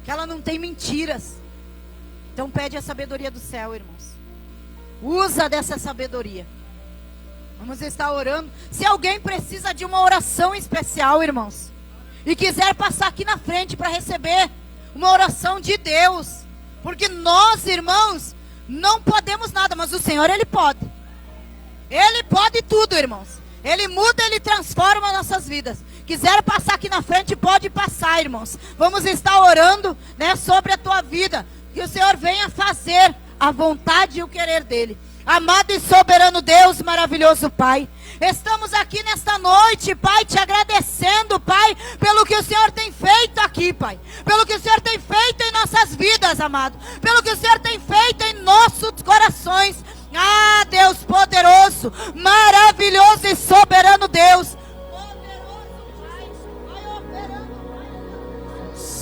que ela não tem mentiras. Então pede a sabedoria do céu, irmãos. Usa dessa sabedoria. Vamos estar orando. Se alguém precisa de uma oração especial, irmãos, e quiser passar aqui na frente para receber uma oração de Deus, porque nós, irmãos, não podemos nada, mas o Senhor, Ele pode. Ele pode tudo, irmãos. Ele muda, Ele transforma nossas vidas. Quiser passar aqui na frente, pode passar, irmãos. Vamos estar orando, né, sobre a tua vida. Que o Senhor venha fazer a vontade e o querer dEle. Amado e soberano Deus, maravilhoso Pai, estamos aqui nesta noite, Pai, te agradecendo, Pai, pelo que o Senhor tem feito aqui, Pai, pelo que o Senhor tem feito em nossas vidas, amado, pelo que o Senhor tem feito em nossos corações. Ah, Deus poderoso, maravilhoso e soberano Deus,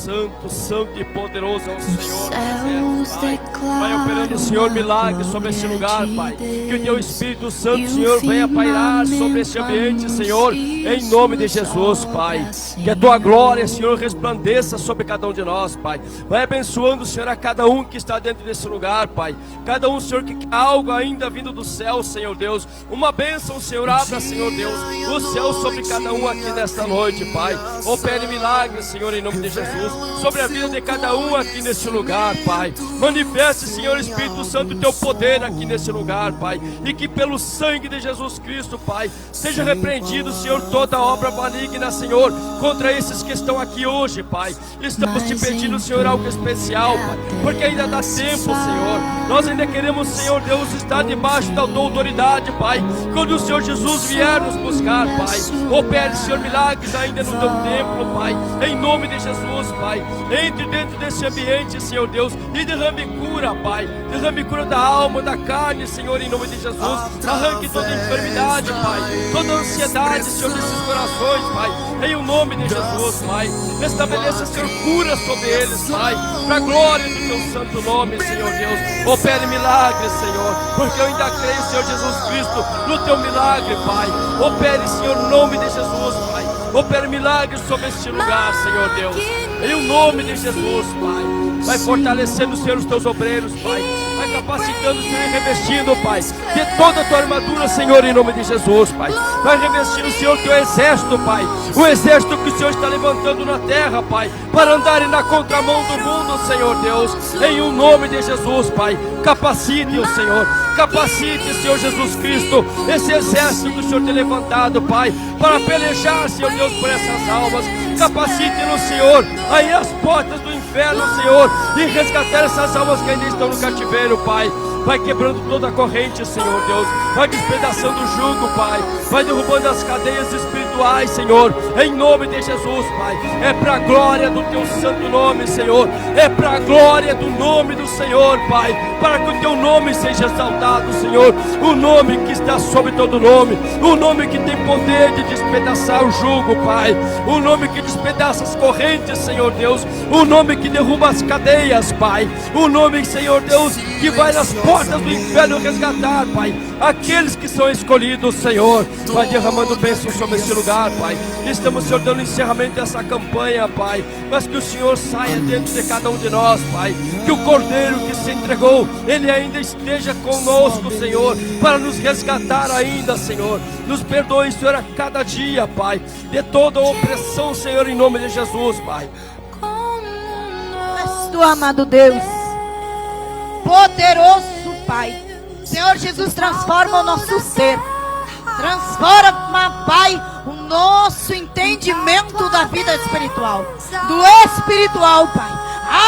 Santo, santo e poderoso é o Senhor. Pai, vai operando, Senhor, milagres sobre este lugar, Pai. Que o Teu Espírito Santo, Senhor, venha pairar sobre este ambiente, Senhor, em nome de Jesus, Pai. Que a Tua glória, Senhor, resplandeça sobre cada um de nós, Pai. Vai abençoando, Senhor, a cada um que está dentro desse lugar, Pai. Cada um, Senhor, que quer algo ainda vindo do céu, Senhor Deus. Uma bênção, Senhor, abra, Senhor Deus, o céu sobre cada um aqui nesta noite, Pai. Opere milagres, Senhor, em nome de Jesus, sobre a vida de cada um aqui nesse lugar, Pai. Manifeste, Senhor Espírito Santo, o Teu poder aqui nesse lugar, Pai. E que pelo sangue de Jesus Cristo, Pai, seja repreendido, Senhor, toda obra maligna, Senhor, contra esses que estão aqui hoje, Pai. Estamos te pedindo, Senhor, algo especial, Pai, porque ainda dá tempo, Senhor. Nós ainda queremos, Senhor Deus, estar debaixo da Tua autoridade, Pai. Quando o Senhor Jesus vier nos buscar, Pai, opere, Senhor, milagres ainda no Teu templo, Pai. Em nome de Jesus, Pai. Pai. Entre dentro desse ambiente, Senhor Deus, e derrame cura, Pai. Derrame cura da alma, da carne, Senhor, em nome de Jesus. Arranque toda enfermidade, Pai. Toda ansiedade, Senhor, desses corações, Pai. Em o nome de Jesus, Pai. Estabeleça, Senhor, cura sobre eles, Pai. Para a glória do Teu santo nome, Senhor Deus. Opere milagres, Senhor. Porque eu ainda creio, Senhor Jesus Cristo, no Teu milagre, Pai. Opere, Senhor, no nome de Jesus, Pai. Opere milagres sobre este lugar, Senhor Deus. Em o nome de Jesus, Pai. Vai fortalecendo, Senhor, os Teus obreiros, Pai. Vai capacitando, Senhor, e revestindo, Pai, de toda a Tua armadura, Senhor, em nome de Jesus, Pai. Vai revestindo, Senhor, Teu exército, Pai. O exército que o Senhor está levantando na terra, Pai, para andarem na contramão do mundo, Senhor Deus. Em o nome de Jesus, Pai. Capacite-o, Senhor. Capacite, Senhor Jesus Cristo, esse exército que o Senhor tem levantado, Pai, para pelejar, Senhor Deus, por essas almas. Capacite-nos, Senhor, aí as portas do inferno, Senhor, e resgatar essas almas que ainda estão no cativeiro, Pai. Vai quebrando toda a corrente, Senhor Deus. Vai despedaçando o jugo, Pai. Vai derrubando as cadeias espirituais, Senhor. Em nome de Jesus, Pai. É para a glória do Teu santo nome, Senhor. É para a glória do nome do Senhor, Pai. Para que o Teu nome seja exaltado, Senhor. O nome que está sobre todo nome. O nome que tem poder de despedaçar o jugo, Pai. O nome que despedaça as correntes, Senhor Deus. O nome que derruba as cadeias, Pai. O nome, Senhor Deus, que vai nas portas do inferno resgatar, Pai, aqueles que são escolhidos, Senhor. Vai derramando bênção sobre esse lugar, Pai. Estamos, Senhor, dando encerramento dessa campanha, Pai. Mas que o Senhor saia dentro de cada um de nós, Pai. Que o Cordeiro que se entregou, Ele ainda esteja conosco, Senhor, para nos resgatar ainda, Senhor. Nos perdoe, Senhor, a cada dia, Pai, de toda a opressão, Senhor, em nome de Jesus, Pai. És Tu, amado Deus, poderoso Pai. Senhor Jesus, transforma o nosso ser. Transforma, Pai, o nosso entendimento da vida espiritual. Do espiritual, Pai.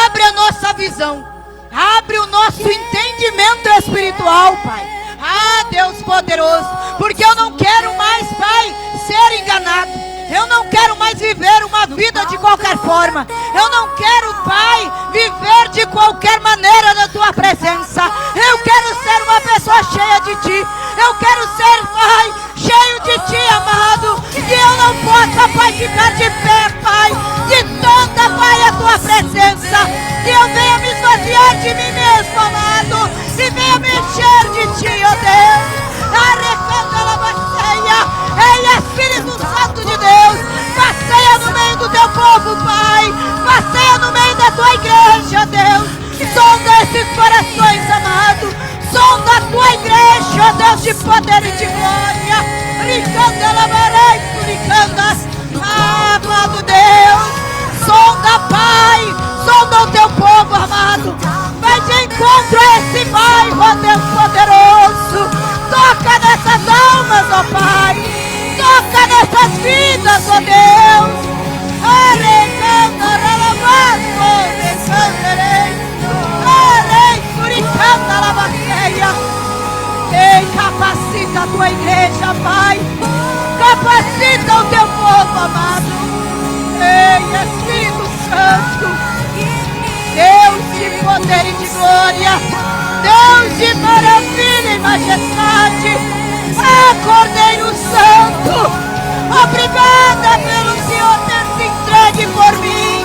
Abre a nossa visão. Abre o nosso entendimento espiritual, Pai. Ah, Deus poderoso. Porque eu não quero mais, Pai, ser enganado. Eu não quero mais viver uma vida de qualquer forma. Eu não quero, Pai, viver de qualquer maneira na Tua presença. Eu quero ser uma pessoa cheia de Ti. Eu quero ser, Pai, cheio de Ti, amado. Que eu não possa, Pai, ficar de pé, Pai, de tanta, Pai, a Tua presença. Que eu venha me esvaziar de mim mesmo, amado, e venha me encher de Ti, ó Deus. Ei, Espírito Santo de Deus, passeia no meio do Teu povo, Pai. Passeia no meio da Tua igreja, Deus. Sonda esses corações, amado. Sonda a Tua igreja, ó Deus, de poder e de glória. Amado Deus, sonda, Pai. Sonda o Teu povo, amado. Vai de encontro a esse bairro, ó Deus poderoso. Toca nessas almas, ó Pai. Toca nessas vidas, ó Deus. Ei, capacita a Tua igreja, Pai. Capacita o Teu povo, amado. Ei, Espírito Santo, Deus de poder e de glória, Deus de maravilha e majestade. Ah, Cordeiro Santo, obrigada pelo Senhor ter se entregue por mim.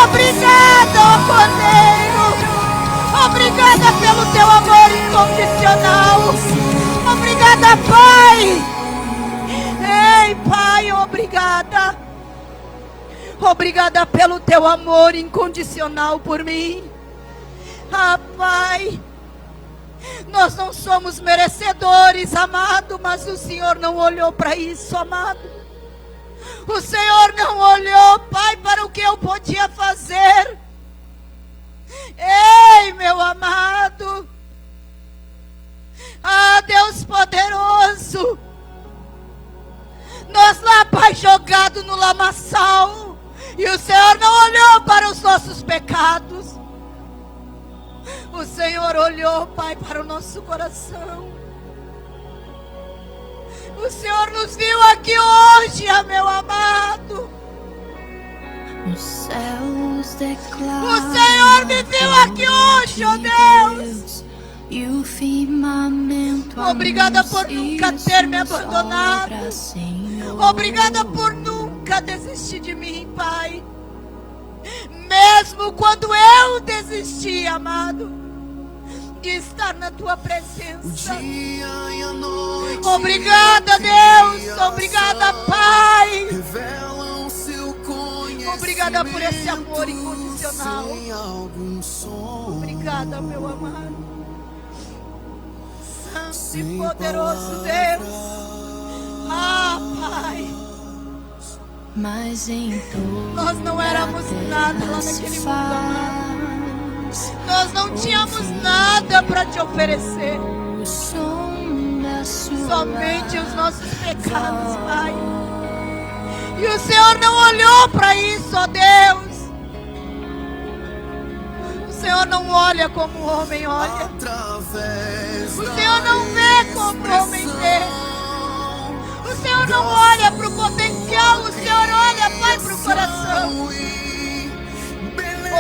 Obrigada, ó Cordeiro. Obrigada pelo Teu amor incondicional. Obrigada, Pai. Ei, Pai, obrigada. Obrigada pelo Teu amor incondicional por mim. Ah, Pai, nós não somos merecedores, amado, mas o Senhor não olhou para isso, amado. O Senhor não olhou, Pai, para o que eu podia fazer. Ei, meu amado. Ah, Deus poderoso. Nós lá, Pai, jogado no lamaçal. E o Senhor não olhou para os nossos pecados. O Senhor olhou, Pai, para o nosso coração. O Senhor nos viu aqui hoje, meu amado. Os céus declaram O Senhor me viu aqui hoje, ó Deus. E o firmamento Obrigada por nunca ter me abandonado. Obrigada por nunca desistir de mim, Pai. Mesmo quando eu desisti, amado, de estar na tua presença. Obrigada, Deus. Obrigada, Pai. Obrigada por esse amor incondicional. Obrigada, meu amado. Santo e poderoso Deus. Ah, Pai. Mas em Nós não éramos nada lá naquele mundo, amado. Nós não tínhamos nada para te oferecer. Somente os nossos pecados, Pai. E o Senhor não olhou para isso, ó Deus. O Senhor não olha como o homem olha. O Senhor não vê como o homem vê. O Senhor não olha para o potencial. O Senhor olha, Pai, para o coração.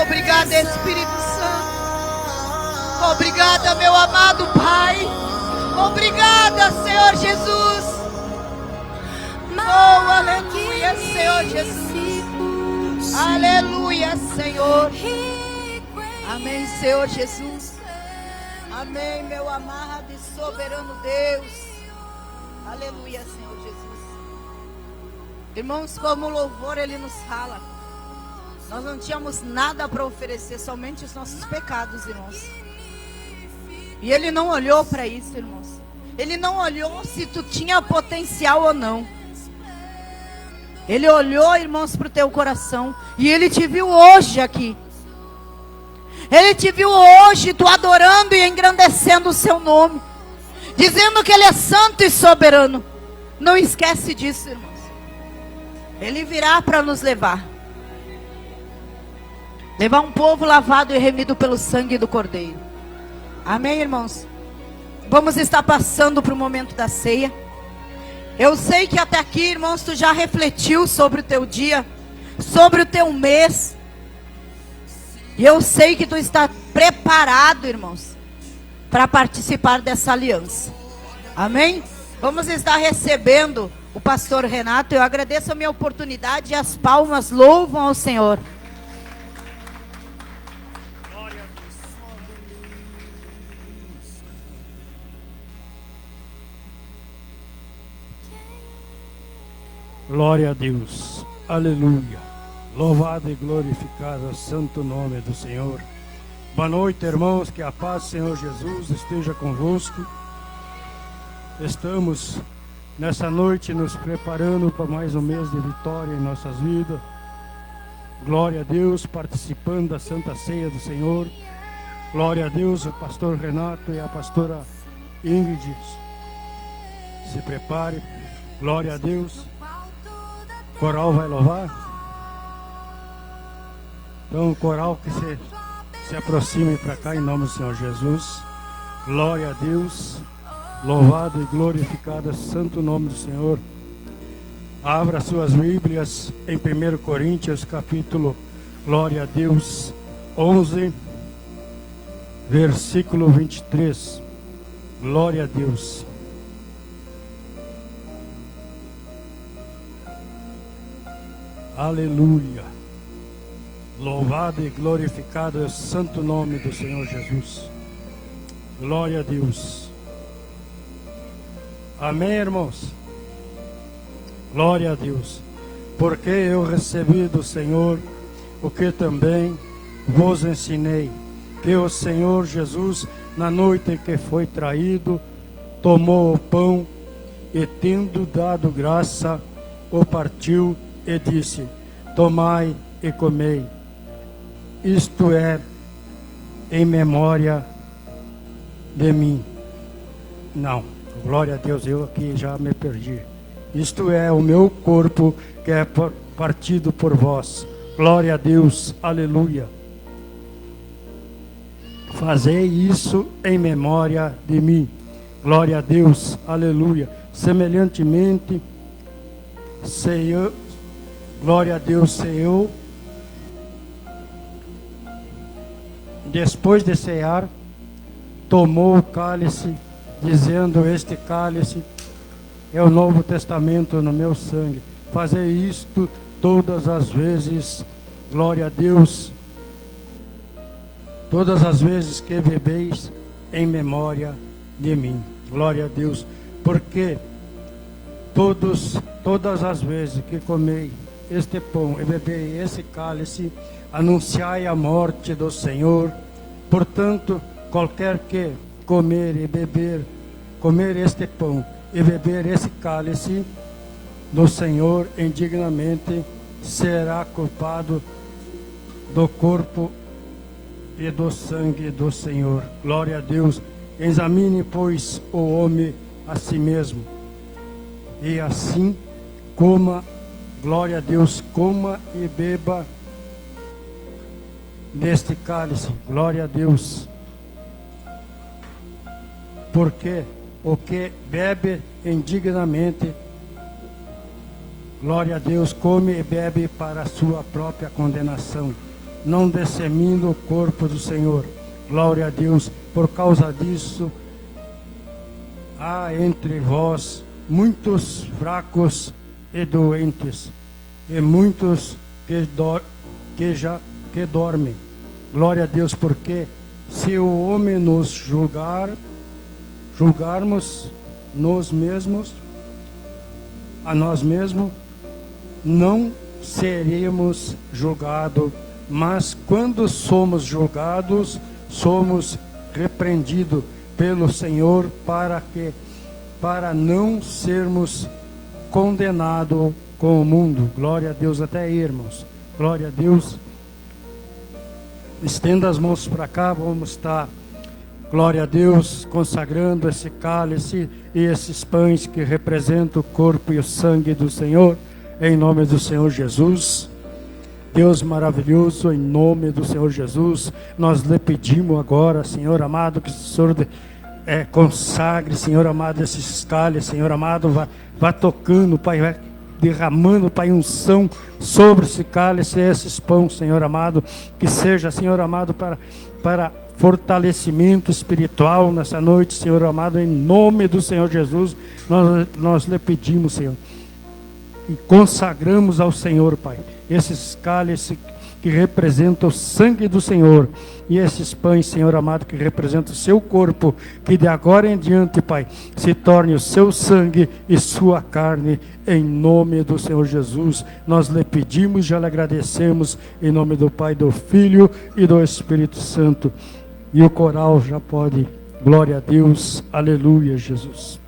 Obrigada, Espírito Santo. Obrigada, meu amado Pai. Obrigada, Senhor Jesus. Oh, aleluia, Senhor Jesus. Aleluia, Senhor. Amém, Senhor Jesus. Amém, meu amado e soberano Deus. Aleluia, Senhor Jesus. Irmãos, como o louvor ele nos fala, nós não tínhamos nada para oferecer, somente os nossos pecados, irmãos. E ele não olhou para isso, irmãos. Ele não olhou se tu tinha potencial ou não. Ele olhou, irmãos, para o teu coração. E ele te viu hoje aqui. Ele te viu hoje, tu adorando e engrandecendo o seu nome, dizendo que ele é santo e soberano. Não esquece disso, irmãos. Ele virá para nos levar um povo lavado e remido pelo sangue do Cordeiro. Amém, irmãos? Vamos estar passando para o momento da ceia. Eu sei que até aqui, irmãos, tu já refletiu sobre o teu dia, sobre o teu mês. E eu sei que tu está preparado, irmãos, para participar dessa aliança. Amém? Vamos estar recebendo o pastor Renato. Eu agradeço a minha oportunidade e as palmas louvam ao Senhor. Glória a Deus, aleluia, louvado e glorificado o santo nome do Senhor. Boa noite, irmãos, que a paz do Senhor Jesus esteja convosco. Estamos nessa noite nos preparando para mais um mês de vitória em nossas vidas. Glória a Deus, participando da Santa Ceia do Senhor. Glória a Deus, o pastor Renato e a pastora Ingrid se prepare. Glória a Deus. O coral vai louvar? Então o coral que se aproxime para cá em nome do Senhor Jesus. Glória a Deus. Louvado e glorificado o santo nome do Senhor. Abra suas Bíblias em 1 Coríntios capítulo, glória a Deus, 11, versículo 23. Glória a Deus. Aleluia. Louvado e glorificado é o santo nome do Senhor Jesus. Glória a Deus. Amém, irmãos? Glória a Deus. Porque eu recebi do Senhor o que também vos ensinei, que o Senhor Jesus, na noite em que foi traído, tomou o pão e, tendo dado graça, o partiu e disse: tomai e comei, isto é em memória de mim. Não, glória a Deus, eu aqui já me perdi. Isto é o meu corpo que é partido por vós. Glória a Deus, aleluia. Fazei isso em memória de mim. Glória a Deus, aleluia. Semelhantemente, glória a Deus, Senhor, Depois de cear, tomou o cálice, dizendo: este cálice é o Novo Testamento no meu sangue. Fazei isto todas as vezes, glória a Deus, todas as vezes que bebeis em memória de mim. Glória a Deus, porque todas as vezes que comei este pão e bebei esse cálice, anunciai a morte do Senhor. Portanto, qualquer que comer este pão e beber esse cálice do Senhor indignamente, será culpado do corpo e do sangue do Senhor. Glória a Deus. Examine, pois, o homem a si mesmo, e assim coma, glória a Deus, coma e beba deste cálice, glória a Deus. Porque o que bebe indignamente, glória a Deus, come e bebe para a sua própria condenação, não dissemindo o corpo do Senhor. Glória a Deus. Por causa disso, há entre vós muitos fracos e doentes, e muitos que dormem. Glória a Deus, porque se o homem nos julgarmos a nós mesmos, não seremos julgados, mas quando somos julgados, somos repreendidos pelo Senhor para não sermos condenados com o mundo. Glória a Deus. Até aí, irmãos. Glória a Deus. Estenda as mãos para cá, vamos estar, glória a Deus, consagrando esse cálice e esses pães que representam o corpo e o sangue do Senhor, em nome do Senhor Jesus. Deus maravilhoso, em nome do Senhor Jesus, nós lhe pedimos agora, Senhor amado, que o Senhor consagre, Senhor amado, esses cálices, Senhor amado, vá tocando, Pai, vai derramando, Pai, unção sobre esse cálice e esses pães, Senhor amado, que seja, Senhor amado, para fortalecimento espiritual nessa noite, Senhor amado, em nome do Senhor Jesus, nós lhe pedimos, Senhor, e consagramos ao Senhor, Pai, esses cálices que representam o sangue do Senhor, e esses pães, Senhor amado, que representam o seu corpo, que de agora em diante, Pai, se torne o seu sangue e sua carne, em nome do Senhor Jesus. Nós lhe pedimos e já lhe agradecemos, em nome do Pai, do Filho e do Espírito Santo. E o coral já pode, glória a Deus, aleluia, Jesus.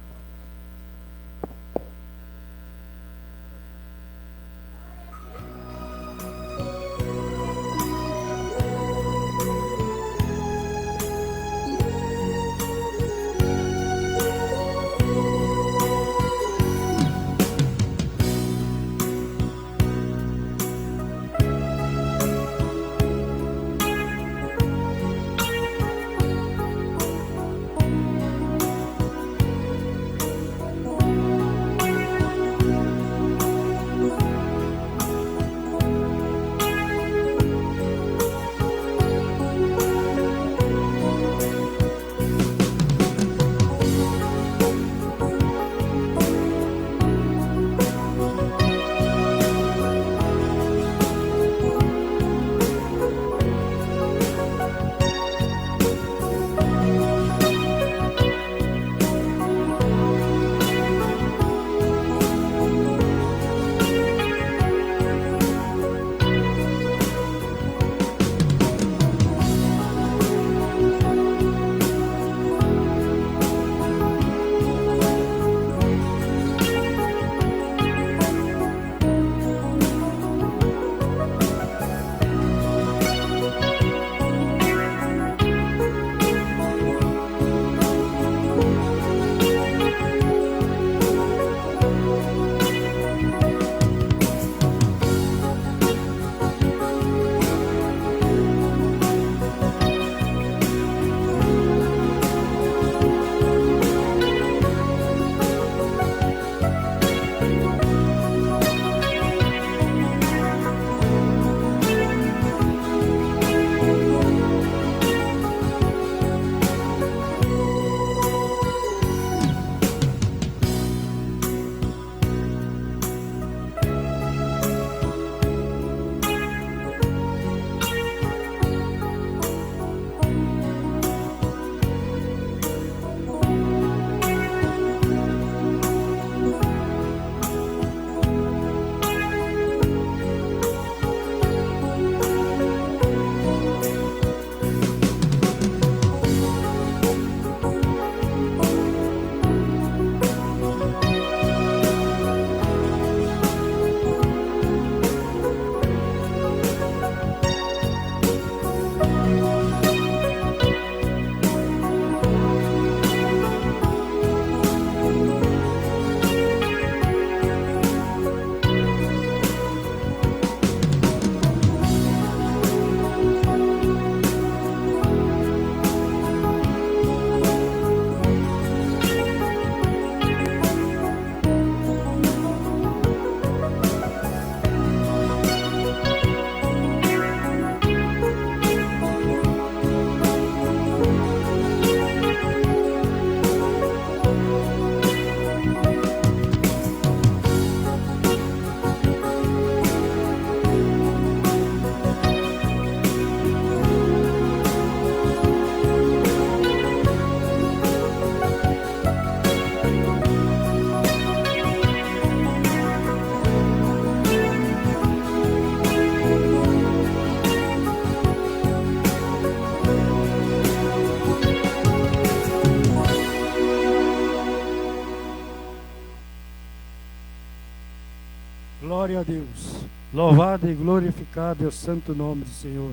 Glória a Deus. Louvado e glorificado é o santo nome do Senhor.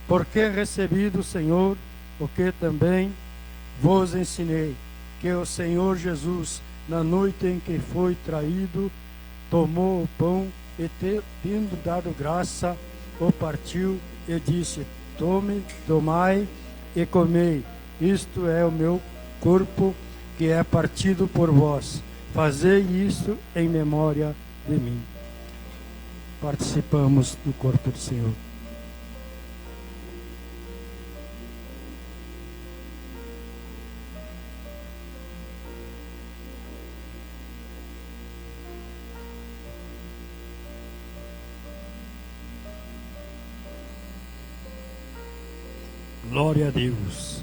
Porque recebi do Senhor o que também vos ensinei, que o Senhor Jesus, na noite em que foi traído, tomou o pão e, tendo dado graça, o partiu e disse: tomai e comei, isto é o meu corpo, que é partido por vós. Fazei isso em memória de mim. Participamos do corpo do Senhor. Glória a Deus.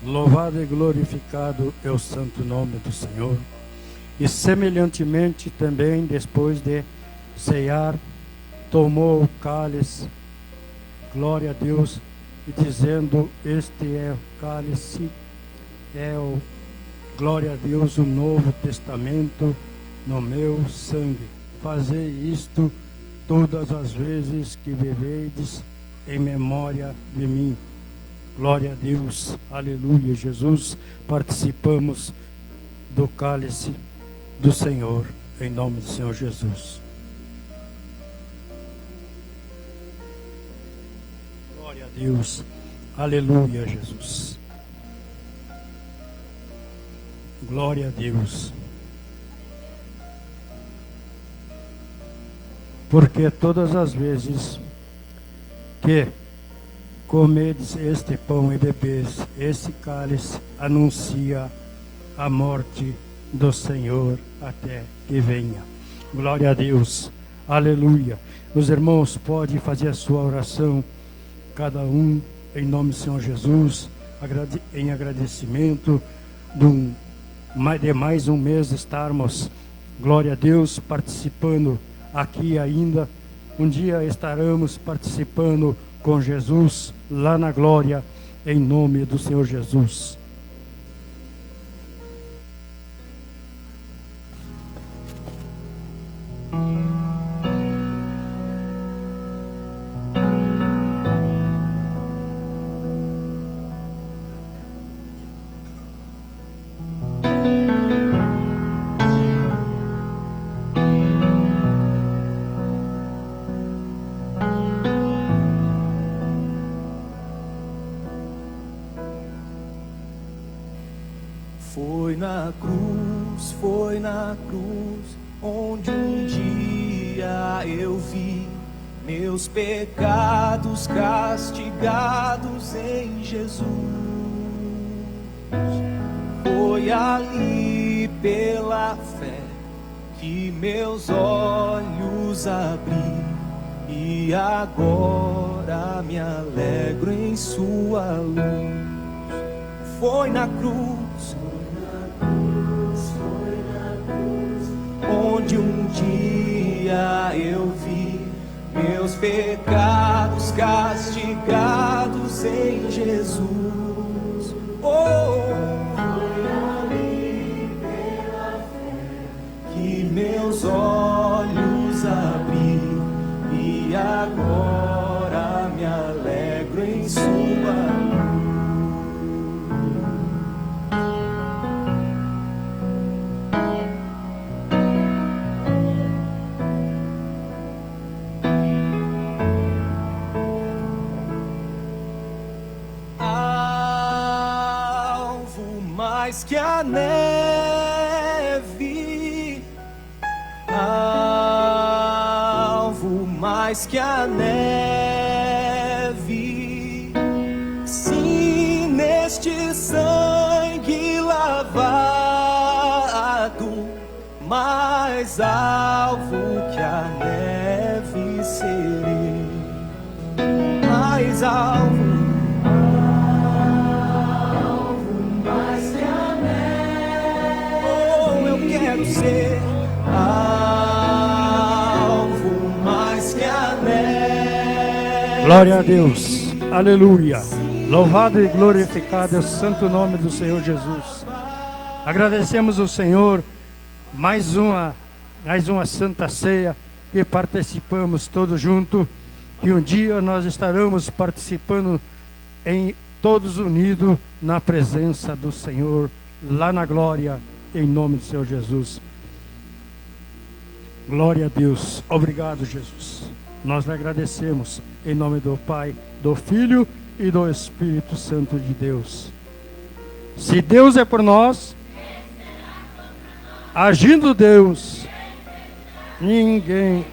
Louvado e glorificado é o santo nome do Senhor. E semelhantemente também, depois de cear, tomou o cálice, glória a Deus, e dizendo: este é o cálice, glória a Deus, o Novo Testamento no meu sangue. Fazei isto todas as vezes que bebedes em memória de mim. Glória a Deus, aleluia, Jesus. Participamos do cálice do Senhor, em nome do Senhor Jesus. Glória a Deus, aleluia, Jesus. Glória a Deus. Porque todas as vezes que comedes este pão e bebedes este cálice, anuncia a morte do Senhor até que venha. Glória a Deus, aleluia. Os irmãos podem fazer a sua oração, cada um em nome do Senhor Jesus, em agradecimento de mais um mês estarmos, glória a Deus, participando aqui ainda. Um dia estaremos participando com Jesus lá na glória, em nome do Senhor Jesus. Foi na cruz onde um dia eu vi meus pecados castigados em Jesus. Foi ali pela fé que meus olhos abri e agora me alegro em sua luz. Foi na cruz onde um dia eu vi meus pecados castigados em Jesus. Foi ali pela fé que meus olhos abri e agora me alegro em sua luz. Mais que a neve, alvo mais que a neve, sim, neste sangue lavado, mais alvo que a neve serei, mais alvo. Ser alvo mais que a neve. Glória a Deus, aleluia. Louvado e glorificado é o santo nome do Senhor Jesus. Agradecemos ao Senhor mais uma mais uma Santa Ceia que participamos todos juntos, que um dia nós estaremos participando todos unidos na presença do Senhor, lá na glória, em nome do Senhor Jesus. Glória a Deus. Obrigado, Jesus. Nós lhe agradecemos em nome do Pai, do Filho e do Espírito Santo de Deus. Se Deus é por nós, agindo Deus, ninguém